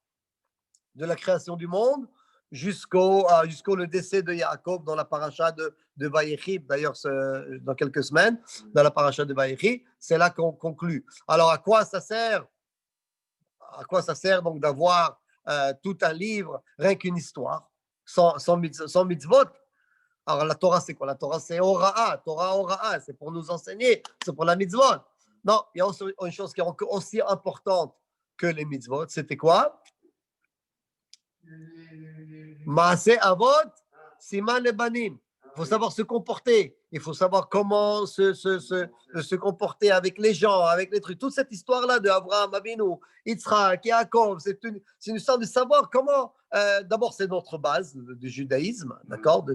A: de la création du monde jusqu'au le décès de Yaakov dans la paracha de Vayechi. D'ailleurs, dans quelques semaines, dans la paracha de Vayechi, c'est là qu'on conclut. Alors, à quoi ça sert donc d'avoir tout un livre, rien qu'une histoire, sans mitzvot? Alors, la Torah, c'est quoi? La Torah, c'est Torah, c'est pour nous enseigner, c'est pour la mitzvot. Non, il y a aussi une chose qui est aussi importante que les mitzvot. C'était quoi? Maaseh Avot, Siman Lebanim. Il faut savoir se comporter. Il faut savoir comment se comporter avec les gens, avec les trucs. Toute cette histoire-là de Abraham, Avinu, Yitzhak, Yaakov, c'est une histoire de savoir comment. D'abord, c'est notre base du judaïsme, d'accord,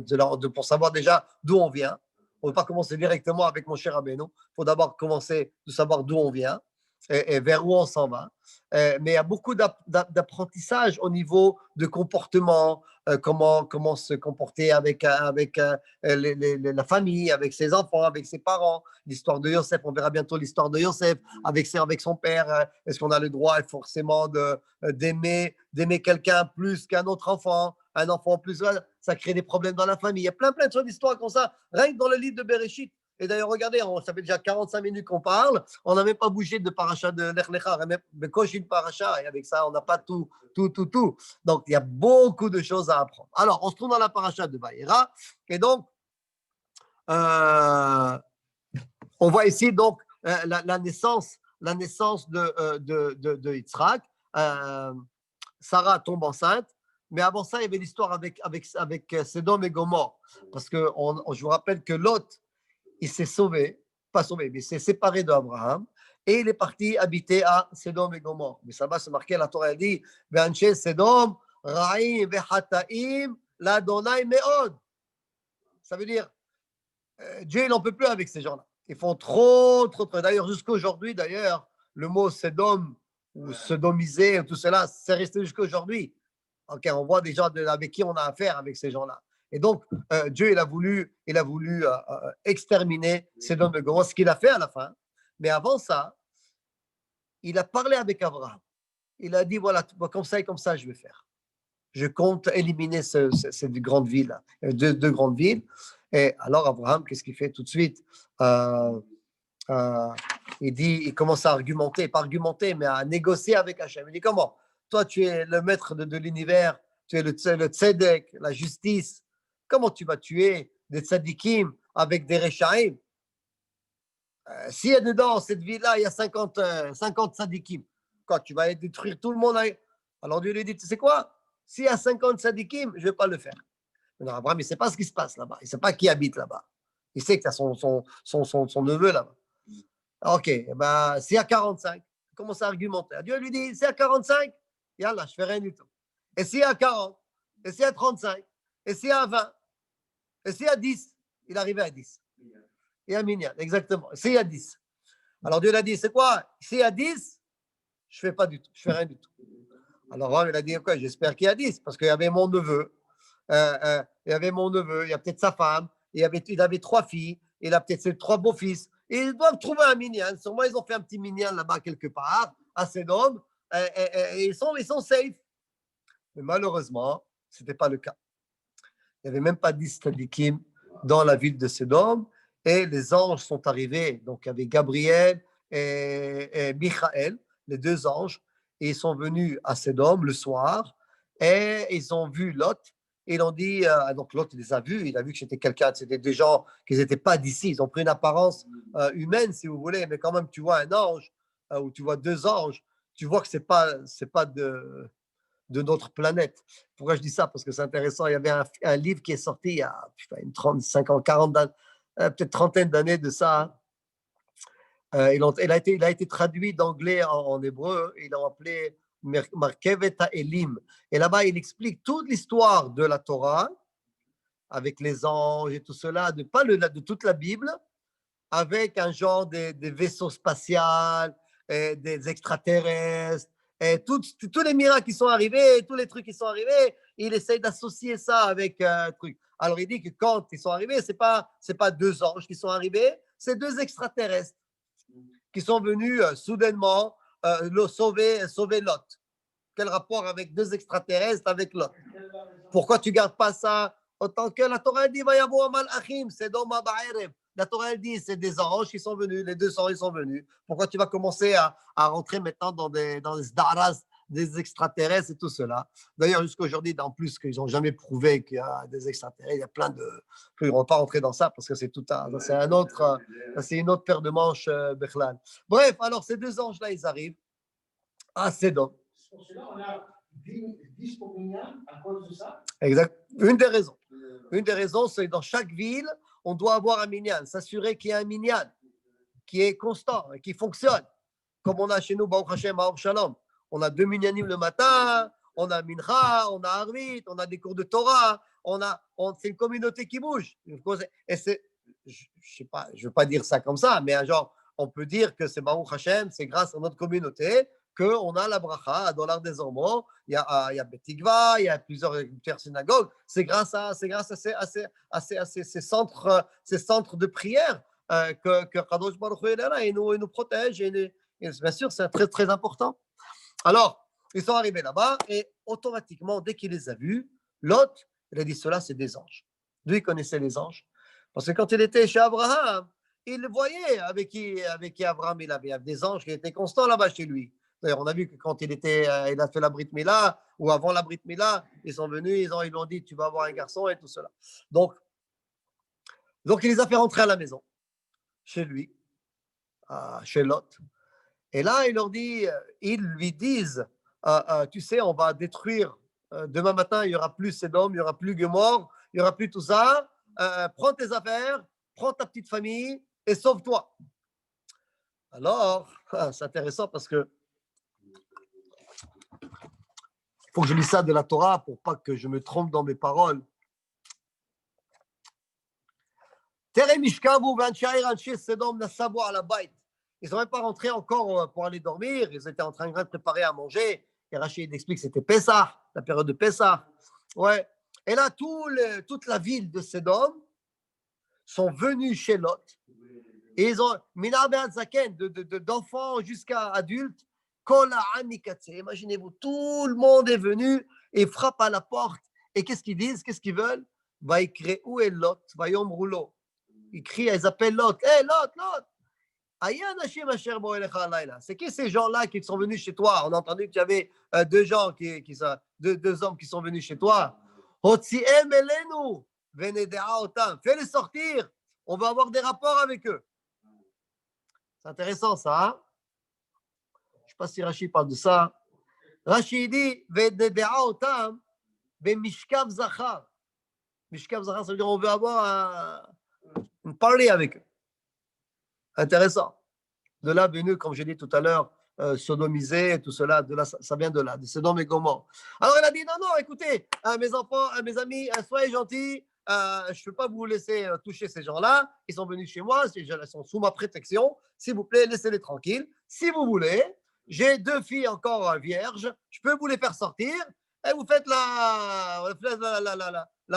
A: pour savoir déjà d'où on vient. On ne peut pas commencer directement avec mon cher Abénou. Il faut d'abord commencer de savoir d'où on vient et vers où on s'en va. Mais il y a beaucoup d'apprentissage au niveau de comportement, comment se comporter avec la famille, avec ses enfants, avec ses parents. L'histoire de Yosef, on verra bientôt l'histoire de Yosef avec son père. Est-ce qu'on a le droit forcément d'aimer quelqu'un plus qu'un autre enfant, un enfant plus? Ça crée des problèmes dans la famille. Il y a plein de choses d'histoires comme ça, rien que dans le livre de Bereshit. Et d'ailleurs, regardez, ça fait déjà 45 minutes qu'on parle, on n'a même pas bougé de paracha de Lech Lecha, même de Koshin paracha, et avec ça, on n'a pas tout. Donc, il y a beaucoup de choses à apprendre. Alors, on se trouve dans la paracha de Vayera, et donc, on voit ici donc la naissance de Yitzhak. Sarah tombe enceinte, mais avant ça, il y avait l'histoire avec Sédom et Gomorre, parce que je vous rappelle que Lot, il s'est pas sauvé, mais il s'est séparé d'Abraham et il est parti habiter à Sédom et Gomorre. Mais ça va se marquer, la Torah dit Ve'anshe Sédom, Ra'im ve'chataim, l'Adonai me'od. Ça veut dire, Dieu, il n'en peut plus avec ces gens-là. Ils font trop. D'ailleurs, jusqu'à aujourd'hui, le mot Sédom ou sodomiser, tout cela, c'est resté jusqu'à aujourd'hui. Okay, on voit des gens avec qui on a affaire avec ces gens-là. Et donc, Dieu, il a voulu exterminer Sédom et Gomorrhe, ce qu'il a fait à la fin. Mais avant ça, il a parlé avec Abraham. Il a dit, voilà, comme ça et comme ça, je vais faire. Je compte éliminer ces grandes villes, deux grandes villes. Et alors, Abraham, qu'est-ce qu'il fait tout de suite? Il commence à argumenter, pas argumenter, mais à négocier avec Hachem. Il dit, comment? Toi, tu es le maître de l'univers, tu es le tzedek, la justice. Comment tu vas tuer des tzadikim avec des rechaim? S'il y a dedans, cette ville-là, il y a 50 tzadikim. Quoi, tu vas détruire tout le monde? Alors Dieu lui dit, tu sais quoi? S'il y a 50 tzadikim, je ne vais pas le faire. Mais non, Abraham, il ne sait pas ce qui se passe là-bas. Il ne sait pas qui habite là-bas. Il sait que tu as son neveu là-bas. Ok, s'il y a 45, il commence à argumenter. Dieu lui dit, s'il y a 45, yallah, je ne fais rien du tout. Et s'il y a 40, et s'il y a 35, et s'il y a 20, et s'il y a 10, il arrivait à 10. Il y a Minyan, exactement. S'il y a 10. Alors Dieu l'a dit, c'est quoi? S'il y a 10, je ne fais pas du tout, je ne fais rien du tout. Alors, Abraham, il a dit, quoi, j'espère qu'il y a 10, parce qu'il y avait mon neveu, il y avait mon neveu, il y a peut-être sa femme, il avait 3 filles, il a peut-être ses 3 beaux-fils. Et ils doivent trouver un minyan. Sûrement, ils ont fait un petit minyan là-bas quelque part, à Sédom, et ils sont safe. Mais malheureusement, ce n'était pas le cas. Il n'y avait même pas 10 tzadikim dans la ville de Sédom. Et les anges sont arrivés. Donc, il y avait Gabriel et Michael, les 2 anges. Et ils sont venus à Sédom le soir. Et ils ont vu Lot. Et ils ont dit, donc Lot les a vus. Il a vu que c'était quelqu'un, c'était des gens qui n'étaient pas d'ici. Ils ont pris une apparence humaine, si vous voulez. Mais quand même, tu vois un ange ou tu vois 2 anges. Tu vois que c'est pas de notre planète. Pourquoi je dis ça? Parce que c'est intéressant. Il y avait un livre qui est sorti il y a une 35 ans, 40, peut-être trentaine d'années de ça. Il a été traduit d'anglais en hébreu. Ils l'ont appelé Markevet Elim. Et là-bas, il explique toute l'histoire de la Torah avec les anges et tout cela, de toute la Bible, avec un genre des vaisseaux spatials, des extraterrestres, et tous les miracles qui sont arrivés, tous les trucs qui sont arrivés, il essaye d'associer ça avec un truc. Alors il dit que quand ils sont arrivés, c'est pas 2 anges qui sont arrivés, c'est 2 extraterrestres qui sont venus soudainement sauver Lot. Quel rapport avec 2 extraterrestres avec Lot? Pourquoi tu gardes pas ça autant que la Torah dit va y avoir malachim, c'est dans ma ba'erev. La Torah elle dit c'est des anges qui sont venus, les 200 ils sont venus. Pourquoi tu vas commencer à rentrer maintenant dans des zdaras des extraterrestres et tout cela? D'ailleurs, jusqu'à aujourd'hui, en plus, qu'ils n'ont jamais prouvé qu'il y a des extraterrestres, il y a plein de. Ils ne vont pas rentrer dans ça parce que c'est c'est une autre paire de manches, Bechlan. Bref, alors ces 2 anges-là, ils arrivent à Sédom.
B: Pour cela, on a 10 pour minyan à cause de ça.
A: Exact. Une des raisons, c'est que dans chaque ville, on doit avoir un minyan, s'assurer qu'il y a un minyan qui est constant et qui fonctionne. Comme on a chez nous, Baruch Hashem, Baruch Shalom. On a 2 minyanim le matin, on a Mincha, on a Arvit, on a des cours de Torah, c'est une communauté qui bouge. Et je ne veux pas dire ça comme ça, mais genre, on peut dire que c'est Baruch Hashem, c'est grâce à notre communauté qu'on a la bracha à $1 des Ormeaux. Il y a Betikva, il y a plusieurs synagogues. C'est grâce à ces centres de prière que Kadosh Baruch Hu est là et nous protège. Et bien sûr, c'est très, très important. Alors, ils sont arrivés là-bas et automatiquement, dès qu'il les a vus, Lot, il a dit cela, c'est des anges. Lui, il connaissait les anges. Parce que quand il était chez Abraham, il le voyait avec qui Abraham il avait des anges qui étaient constants là-bas chez lui. D'ailleurs, on a vu que quand il a fait la Brit Mila, ou avant la Brit Mila, ils sont venus, ils lui ont dit, tu vas avoir un garçon et tout cela. Donc, il les a fait rentrer à la maison, chez lui, chez Lot. Et là, ils lui disent, tu sais, on va détruire, demain matin, il n'y aura plus Sédom, il n'y aura plus Gomorrhe, il n'y aura plus tout ça. Prends tes affaires, prends ta petite famille et sauve-toi. Alors, c'est intéressant parce que faut que je lise ça de la Torah pour pas que je me trompe dans mes paroles. Ils ne sont même pas rentrés encore pour aller dormir. Ils étaient en train de préparer à manger. Et Rachid explique que c'était Pessah, la période de Pessah. Ouais. Et là, toute la ville de Sédom sont venus chez Lot. Et ils ont, d'enfants jusqu'à adultes, imaginez-vous, tout le monde est venu et frappe à la porte. Et qu'est-ce qu'ils disent? Qu'est-ce qu'ils veulent? Où est Lot? Ils crient, ils appellent Lot. Hé, Lot, Lot! C'est qui ces gens-là qui sont venus chez toi? On a entendu qu'il y avait 2 hommes qui sont venus chez toi. Fais-les sortir. On va avoir des rapports avec eux. C'est intéressant ça. Hein? Je ne sais pas si Rachid parle de ça. Rachid dit Mishkav Zachar. Mishkav Zachar, ça veut dire on veut avoir parler avec eux. Intéressant. De là venu, comme j'ai dit tout à l'heure, sodomiser, tout cela, de là, ça vient de là, de Sodome et Gomorrhe. Alors il a dit non, écoutez, mes enfants, mes amis, soyez gentils, je ne peux pas vous laisser toucher ces gens-là, ils sont venus chez moi, ils sont sous ma protection, s'il vous plaît, laissez-les tranquilles. Si vous voulez, j'ai 2 filles encore vierges, je peux vous les faire sortir, et vous faites la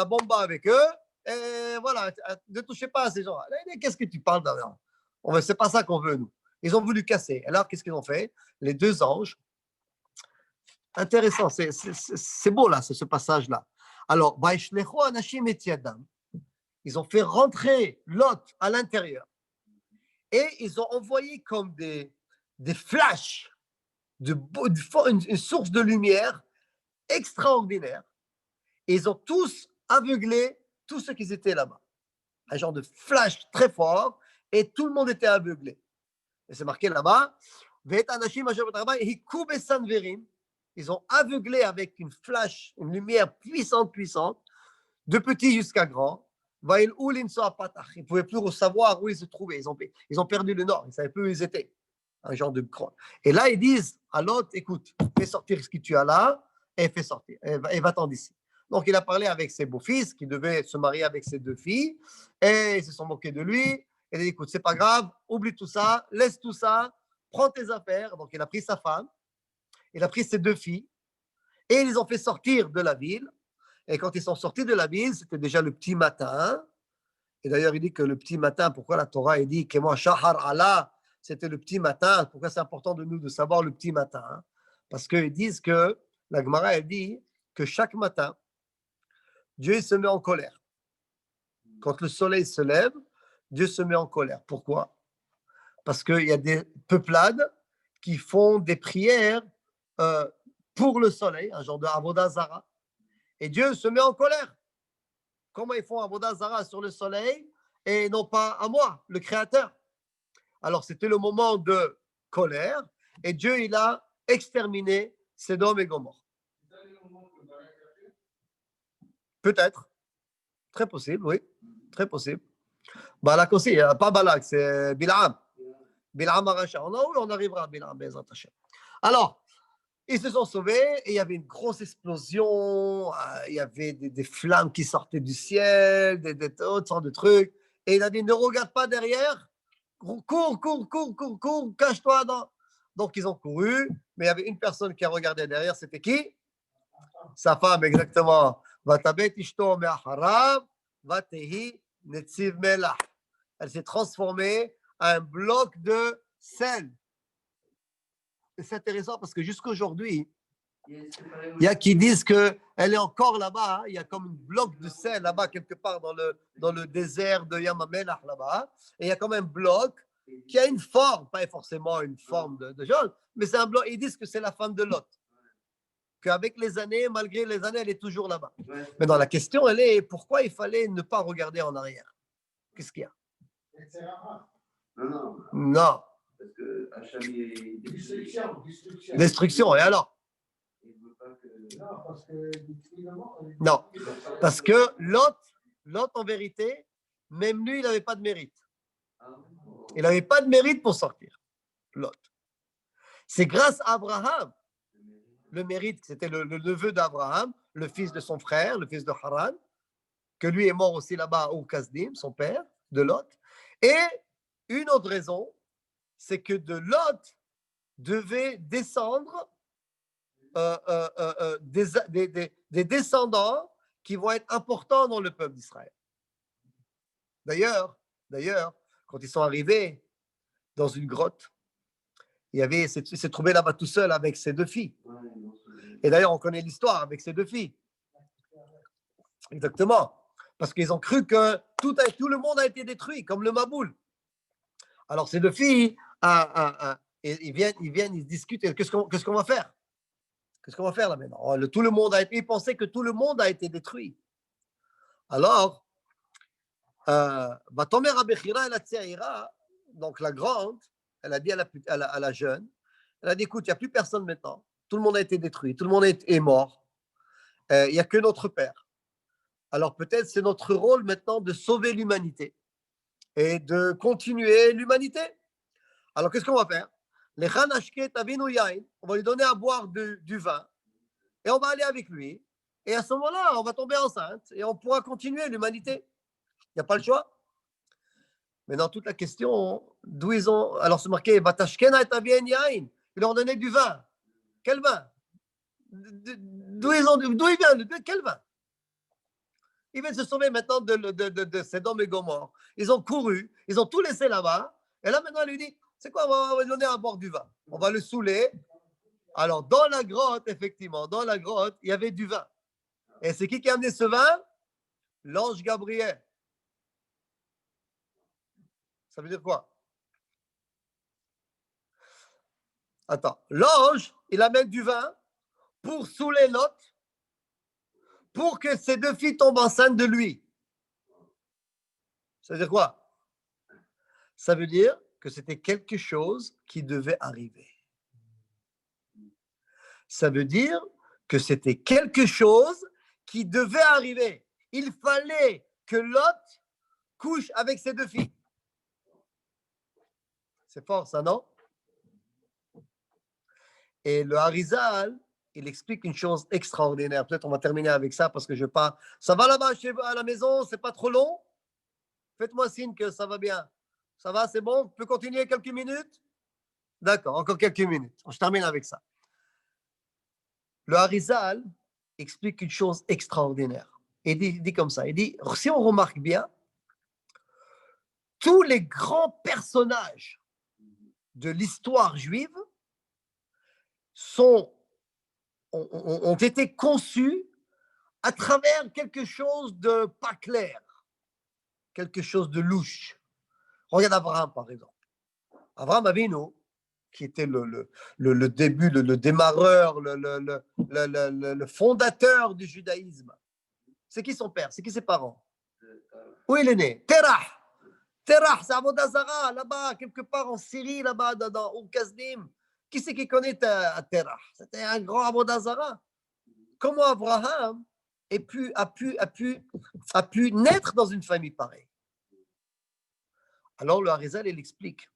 A: bomba avec eux, et voilà, ne touchez pas à ces gens-là. Qu'est-ce que tu parles d'avant? C'est pas ça qu'on veut, nous. Ils ont voulu casser. Alors, qu'est-ce qu'ils ont fait? Les 2 anges, intéressant, c'est beau là, ce passage-là. Alors, ils ont fait rentrer Lot à l'intérieur et ils ont envoyé comme des flashs, une source de lumière extraordinaire. Et ils ont tous aveuglé tous ceux qui étaient là-bas. Un genre de flash très fort et tout le monde était aveuglé. Et c'est marqué là-bas. Ils ont aveuglé avec une flash, une lumière puissante, de petit jusqu'à grand. Ils ne pouvaient plus savoir où ils se trouvaient. Ils ont perdu le nord. Ils ne savaient plus où ils étaient. Un genre de grand. Et là, ils disent à l'autre, écoute, fais sortir ce que tu as là et fais sortir. Et va-t'en d'ici. Donc, il a parlé avec ses beaux-fils qui devaient se marier avec ses 2 filles. Et ils se sont moqués de lui. Il a dit, écoute, c'est pas grave, oublie tout ça, laisse tout ça, prends tes affaires. Donc, il a pris sa femme, il a pris ses 2 filles, et ils les ont fait sortir de la ville. Et quand ils sont sortis de la ville, c'était déjà le petit matin. Et d'ailleurs, il dit que le petit matin, pourquoi la Torah il dit que moi, Shahar Allah, c'était le petit matin. Pourquoi c'est important de nous de savoir le petit matin? Parce qu'ils disent que, la Gemara, elle dit que chaque matin, Dieu il se met en colère. Quand le soleil se lève, Dieu se met en colère. Pourquoi? Parce qu'il y a des peuplades qui font des prières pour le soleil, un genre de Avodah Zara. Et Dieu se met en colère. Comment ils font Avodah Zara sur le soleil et non pas à moi, le Créateur? Alors, c'était le moment de colère et Dieu, il a exterminé Sodome et Gomorrhe. Peut-être. Très possible, oui. Très possible. Balak aussi, pas Balak, c'est Bil'am. Bil'am Aracha. On arrivera à Bil'am, Bezrat Hashem. Alors, ils se sont sauvés et il y avait une grosse explosion, il y avait des flammes qui sortaient du ciel, toutes sortes de trucs. Et il a dit, ne regarde pas derrière, cours, cache-toi. Donc ils ont couru, mais il y avait une personne qui a regardé derrière, c'était qui? Sa femme, exactement. Elle s'est transformée en un bloc de sel. C'est intéressant parce que jusqu'à aujourd'hui, il y a qui disent qu'elle est encore là-bas. Il y a comme un bloc de sel là-bas, quelque part dans le désert de Yamamenach là-bas. Et il y a comme un bloc qui a une forme, pas forcément une forme de jaune, mais c'est un bloc. Ils disent que c'est la femme de Lot. Qu'avec les années, malgré les années, elle est toujours là-bas. Mais dans la question, elle est pourquoi il fallait ne pas regarder en arrière? Qu'est-ce qu'il y a? Non.
C: Parce que Hacham est
A: Destruction. Et alors? Non, parce que Lot, en vérité, même lui, il n'avait pas de mérite. Il n'avait pas de mérite pour sortir. Lot. C'est grâce à Abraham, le mérite, c'était le neveu d'Abraham, le fils de son frère, le fils de Haran, que lui est mort aussi là-bas au Kasdim, son père, de Lot. Et une autre raison, c'est que de Lot devait descendre des descendants qui vont être importants dans le peuple d'Israël. D'ailleurs, quand ils sont arrivés dans une grotte, il s'est trouvé là-bas tout seul avec ses 2 filles. Et d'ailleurs, on connaît l'histoire avec ses 2 filles. Exactement. Parce qu'ils ont cru que tout le monde a été détruit, comme le Maboul. Alors, ces 2 filles, ils viennent, ils discutent. Qu'est-ce qu'on va faire? Qu'est-ce qu'on va faire là maintenant? Ils pensaient que tout le monde a été détruit. Alors, donc la grande, elle a dit à la jeune, elle a dit, écoute, il n'y a plus personne maintenant. Tout le monde a été détruit, tout le monde est mort. Il n'y a que notre Père. Alors peut-être c'est notre rôle maintenant de sauver l'humanité et de continuer l'humanité. Alors qu'est-ce qu'on va faire? On va lui donner à boire du vin et on va aller avec lui. Et à ce moment-là, on va tomber enceinte et on pourra continuer l'humanité. Il n'y a pas le choix. Mais dans toute la question, d'où ils ont. Alors c'est marqué, ils Ils leur donnaient du vin. Quel vin? D'où il vient? De quel vin? Ils viennent se sauver maintenant de Sodome et Gomorrhe. Ils ont couru, ils ont tout laissé là-bas. Et là, maintenant, il lui dit, c'est quoi, on va lui donner à boire du vin. On va le saouler. Alors, dans la grotte, effectivement, dans la grotte, il y avait du vin. Et c'est qui a amené ce vin? L'ange Gabriel. Ça veut dire quoi? Attends, l'ange, il amène du vin pour saouler Lot, pour que ses deux filles tombent enceintes de lui. Ça veut dire quoi? Ça veut dire que c'était quelque chose qui devait arriver. Ça veut dire que c'était quelque chose qui devait arriver. Il fallait que Lot couche avec ses deux filles. C'est fort, ça, non? Et le Harizal, il explique une chose extraordinaire. Peut-être on va terminer avec ça parce que je pars. Ça va là-bas à la maison, c'est pas trop long? Faites-moi signe que ça va bien. Ça va, c'est bon? On peut continuer quelques minutes? D'accord, encore quelques minutes. Je termine avec ça. Le Harizal explique une chose extraordinaire. Il dit comme ça, il dit, si on remarque bien, tous les grands personnages de l'histoire juive ont été conçus à travers quelque chose de pas clair, quelque chose de louche. Regarde Abraham, par exemple. Abraham Avinu, qui était le début, le démarreur, le fondateur du judaïsme. C'est qui son père? C'est qui ses parents? Où il est né? Terah. Terah, c'est Avodah Zarah, là-bas, quelque part en Syrie, là-bas, dans Ur-Kasdim. Qui c'est qui connaît Terah? C'était un grand Avodah Zarah. Comment Abraham a pu naître dans une famille pareille? Alors le Harizal, il explique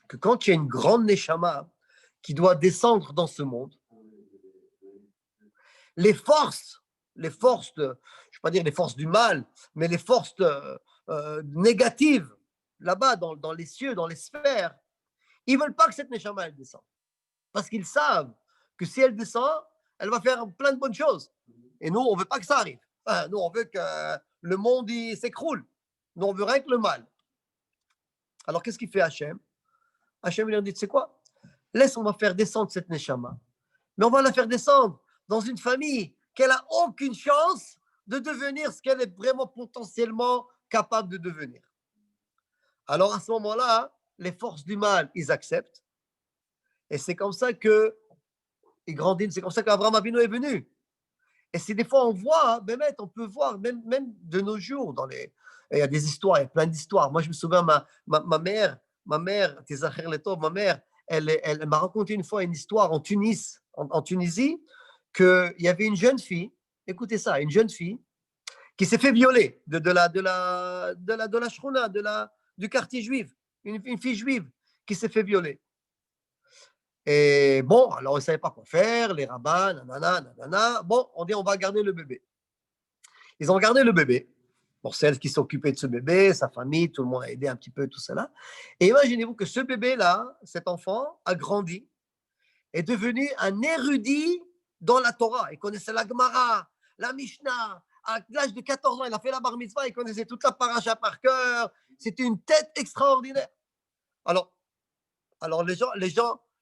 A: que quand il y a une grande Neshama qui doit descendre dans ce monde, les forces je ne vais pas dire les forces du mal, mais les forces négatives, là-bas, dans les cieux, dans les sphères, ils ne veulent pas que cette Neshama, elle descende. Parce qu'ils savent que si elle descend, elle va faire plein de bonnes choses. Et nous, on ne veut pas que ça arrive. Nous, on veut que le monde s'écroule. Nous, on veut rien que le mal. Alors, qu'est-ce qu'il fait Hachem? Hachem, il leur dit, tu sais quoi? On va faire descendre cette Neshama. Mais on va la faire descendre dans une famille qu'elle n'a aucune chance de devenir ce qu'elle est vraiment potentiellement capable de devenir. Alors, à ce moment-là, les forces du mal, ils acceptent. Et c'est comme ça qu'ils grandissent. C'est comme ça qu'Abraham Avinu est venu. Et c'est des fois, on voit, on peut voir, même de nos jours, il y a des histoires, il y a plein d'histoires. Moi, je me souviens, ma mère, elle m'a raconté une fois une histoire en Tunisie, qu'il y avait une jeune fille, écoutez ça, une jeune fille qui s'est fait violer de la shruna, du quartier juif, une fille juive qui s'est fait violer. Et bon, alors ils ne savaient pas quoi faire, les rabbins, nanana. Bon, on dit on va garder le bébé. Ils ont gardé le bébé. Pour celle qui s'occupait de ce bébé, sa famille, tout le monde a aidé un petit peu, tout cela. Et imaginez-vous que ce bébé-là, cet enfant, a grandi, est devenu un érudit dans la Torah. Il connaissait la Gemara, la Mishnah. À l'âge de 14 ans, il a fait la bar mitzvah, il connaissait toute la paracha par cœur. C'était une tête extraordinaire. Alors les gens,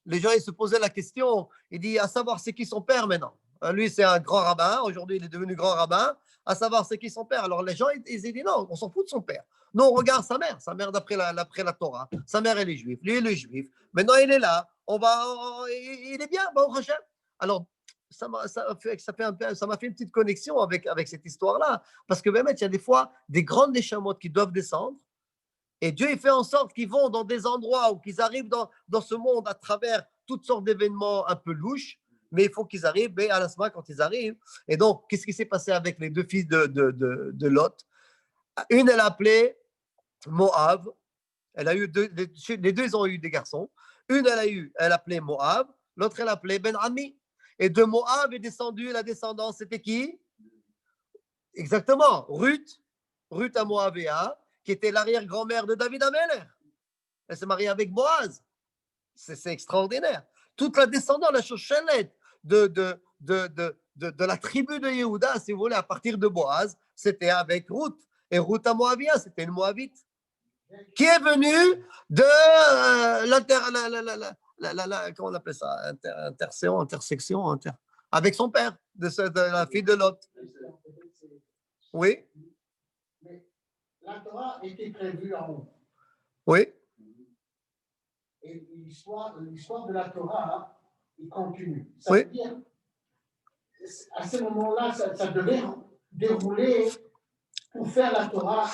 A: ils se posaient la question. Il dit, à savoir, c'est qui son père maintenant? Lui, c'est un grand rabbin. Aujourd'hui, il est devenu grand rabbin. À savoir, c'est qui son père? Alors, les gens, ils disent, non, on s'en fout de son père. Non, on regarde sa mère d'après la Torah. Sa mère, elle est juive. Lui, il est juif. Maintenant, il est là. Il est bien, bon, prochain. Alors, ça m'a fait une petite connexion avec cette histoire-là. Parce que même, il y a des fois des grandes néchamotes qui doivent descendre. Et Dieu, il fait en sorte qu'ils vont dans des endroits où qu'ils arrivent dans ce monde à travers toutes sortes d'événements un peu louches, mais il faut qu'ils arrivent, mais à la semaine, quand ils arrivent. Et donc, qu'est-ce qui s'est passé avec les deux fils de Lot? Une, elle a appelé Moab. Elle a eu les deux, ils ont eu des garçons. Une, elle appelait Moab. L'autre, elle appelait Ben-Ami. Et de Moab est descendu la descendance, c'était qui? Exactement, Ruth à Moabéa, qui était l'arrière-grand-mère de David Ameller. Elle s'est mariée avec Boaz. C'est extraordinaire. toute la descendance, la Shoshelet de la tribu de Yehuda, si vous voulez, à partir de Boaz, c'était avec Ruth. Et Ruth à Moabia, c'était une Moabite qui est venue de comment on appelle ça, intersection, avec son père, de la fille de Lot. Oui,
B: Mais la Torah était prévue en haut.
A: oui,
B: Et l'histoire de la Torah, il continue. Ça
A: Oui.
B: veut dire, à ce moment-là, ça devait dérouler pour faire la Torah.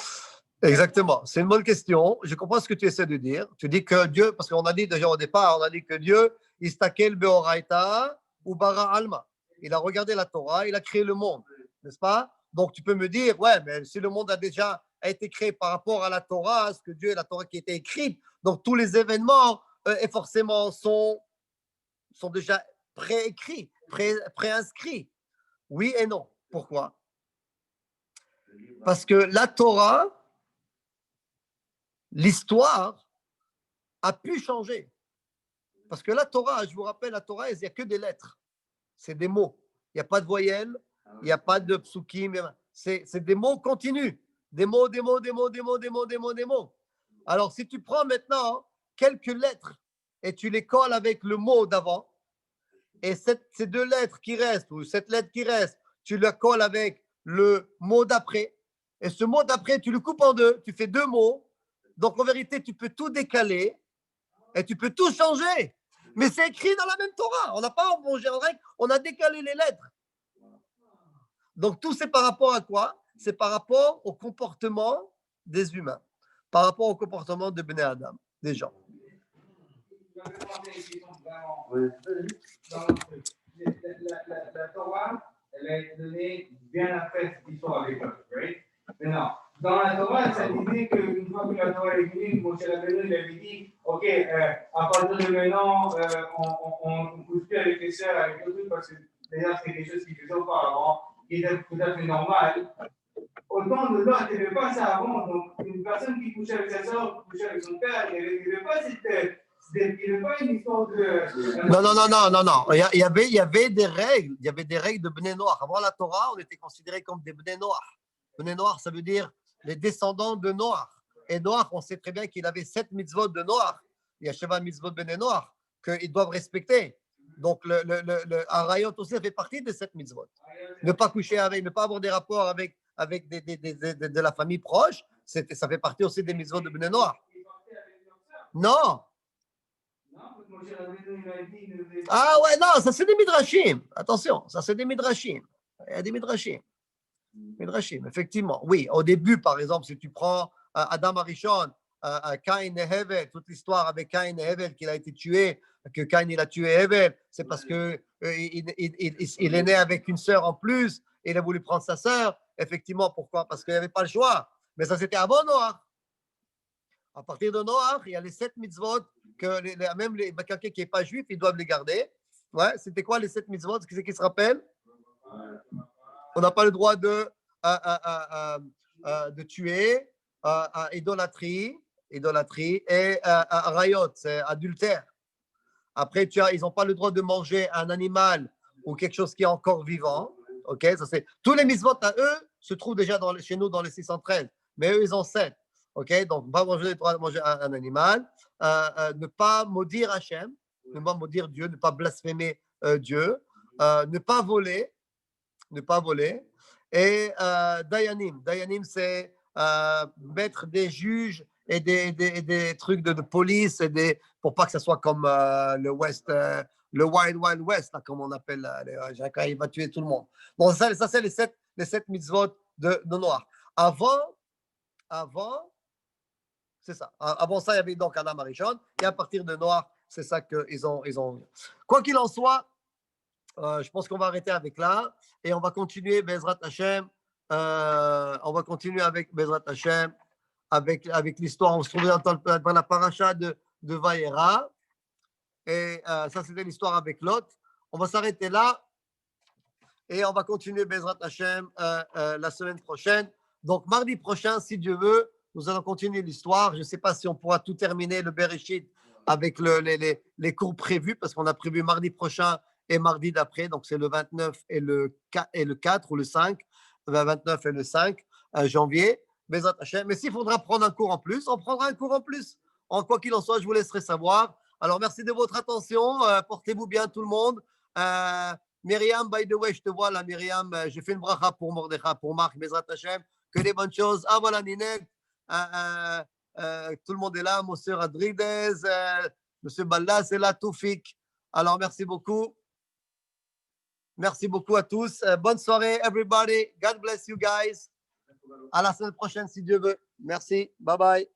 A: exactement. C'est une bonne question. Je comprends ce que tu essaies de dire. Tu dis que Dieu, parce qu'on a dit déjà au départ, on a dit que Dieu, istakel beoraita ou bara alma. Il a regardé la Torah, il a créé le monde, n'est-ce pas? Donc tu peux me dire, ouais, mais si le monde a déjà été créé par rapport à la Torah, ce que Dieu, la Torah qui a été écrite, donc tous les événements et forcément sont déjà préécrits, préinscrits. Oui et non. Pourquoi? Parce que la Torah, l'histoire a pu changer. Parce que la Torah, je vous rappelle, la Torah, il n'y a que des lettres. C'est des mots. Il n'y a pas de voyelles, il n'y a pas de psukim. C'est des mots continus. Des mots, des mots, des mots, des mots, des mots, des mots, des mots. Alors, si tu prends maintenant quelques lettres et tu les colles avec le mot d'avant, et ces deux lettres qui restent, ou cette lettre qui reste, tu la colles avec le mot d'après, et ce mot d'après, tu le coupes en deux, tu fais deux mots. Donc, en vérité, tu peux tout décaler et tu peux tout changer. Mais c'est écrit dans la même Torah. On n'a pas mangé en règle, on a décalé les lettres. Donc, tout c'est par rapport à quoi? C'est par rapport au comportement des humains, par rapport au comportement de Bnei Adam, des gens.
D: La Torah, elle a été donnée bien après cette histoire avec eux, right? Maintenant, dans la Torah, ça disait qu'une fois que la Torah est venue, Moshe Rabbeinu il avait dit, ok, à partir de maintenant, on ne couche plus avec les sœurs, avec les trucs, parce que déjà c'est quelque chose qui faisait auparavant, qui était tout à fait normal. Autant de là, il n'y avait pas ça avant. Donc, une personne qui couchait avec sa sœur, couchait avec son père, il n'y avait pas cette. Il n'y avait pas une histoire de.
A: Non. Il y avait des règles. Il y avait des règles de Bnei Noach. Avant la Torah, on était considérés comme des Bnei Noach. Bnei Noach, ça veut dire les descendants de Noach. Et Noach, on sait très bien qu'il avait 7 mitzvot de Noach. Il y a Sheva mitzvot Bnei Noach qu'ils doivent respecter. Donc, le Arayot aussi fait partie de 7 mitzvot. Ne pas coucher avec, ne pas avoir des rapports avec de la famille proche, ça fait partie aussi des mitzvot de Bnei Noach. Non. Ah ouais, non, ça c'est des midrashim. Attention, ça c'est des midrashim. Il y a des midrashim. Midrashim, effectivement. Oui, au début, par exemple, si tu prends Adam Arishon, Caïn et Hevel, toute l'histoire avec Caïn et Hevel, qu'il a été tué, que Caïn il a tué Hevel, c'est parce que il est né avec une sœur en plus, et il a voulu prendre sa sœur. Effectivement, pourquoi? Parce qu'il n'y avait pas le choix. Mais ça, c'était avant Noach. À partir de Noach, il y a les 7 mitzvot que même quelqu'un qui n'est pas juif, ils doivent les garder. Ouais, c'était quoi les 7 mitzvot? Qui c'est qui se rappelle? On n'a pas le droit de tuer, idolâtrie et rayot, c'est adultère. Après, ils n'ont pas le droit de manger un animal ou quelque chose qui est encore vivant. Ok, ça c'est tous les mitzvot à eux se trouvent déjà chez nous dans les 613, mais eux ils ont 7. Ok, donc pas manger un animal, ne pas maudire Hachem, ne pas maudire Dieu, ne pas blasphémer Dieu, ne pas voler, et Dayanim, c'est mettre des juges et des trucs de police pour pas que ça soit comme le West, le Wild West, là, comme on appelle, quand il va tuer tout le monde. Bon, ça c'est les sept mitzvot de Noach. Avant, c'est ça. Avant ça, il y avait donc Adam Arishon, et à partir de Noach, c'est ça qu'ils ont. Quoi qu'il en soit, je pense qu'on va arrêter avec là, et on va continuer Bezrat Hashem. On va continuer avec Bezrat Hashem, avec l'histoire. On se trouvait dans la paracha de Vayera. Et ça, c'était l'histoire avec Lot. On va s'arrêter là. Et on va continuer Bezrat Hashem la semaine prochaine. Donc, mardi prochain, si Dieu veut, nous allons continuer l'histoire. Je ne sais pas si on pourra tout terminer, le Bereshit, avec les cours prévus, parce qu'on a prévu mardi prochain et mardi d'après, donc c'est le 29 et le 4 ou le 5, le 29 et le 5 janvier. Mais s'il faudra prendre un cours en plus, on prendra un cours en plus. Quoi qu'il en soit, je vous laisserai savoir. Alors, merci de votre attention. Portez-vous bien, tout le monde. Myriam, by the way, je te vois là, Myriam. J'ai fait une bracha pour Mordechai, pour Marc, Bezrat Hashem. Que des bonnes choses. Ah, voilà, Ninette. Tout le monde est là. Monsieur Rodriguez, Monsieur Ballas est là, Toufik. Alors, merci beaucoup. Merci beaucoup à tous. Bonne soirée, everybody. God bless you guys. À la semaine prochaine, si Dieu veut. Merci. Bye bye.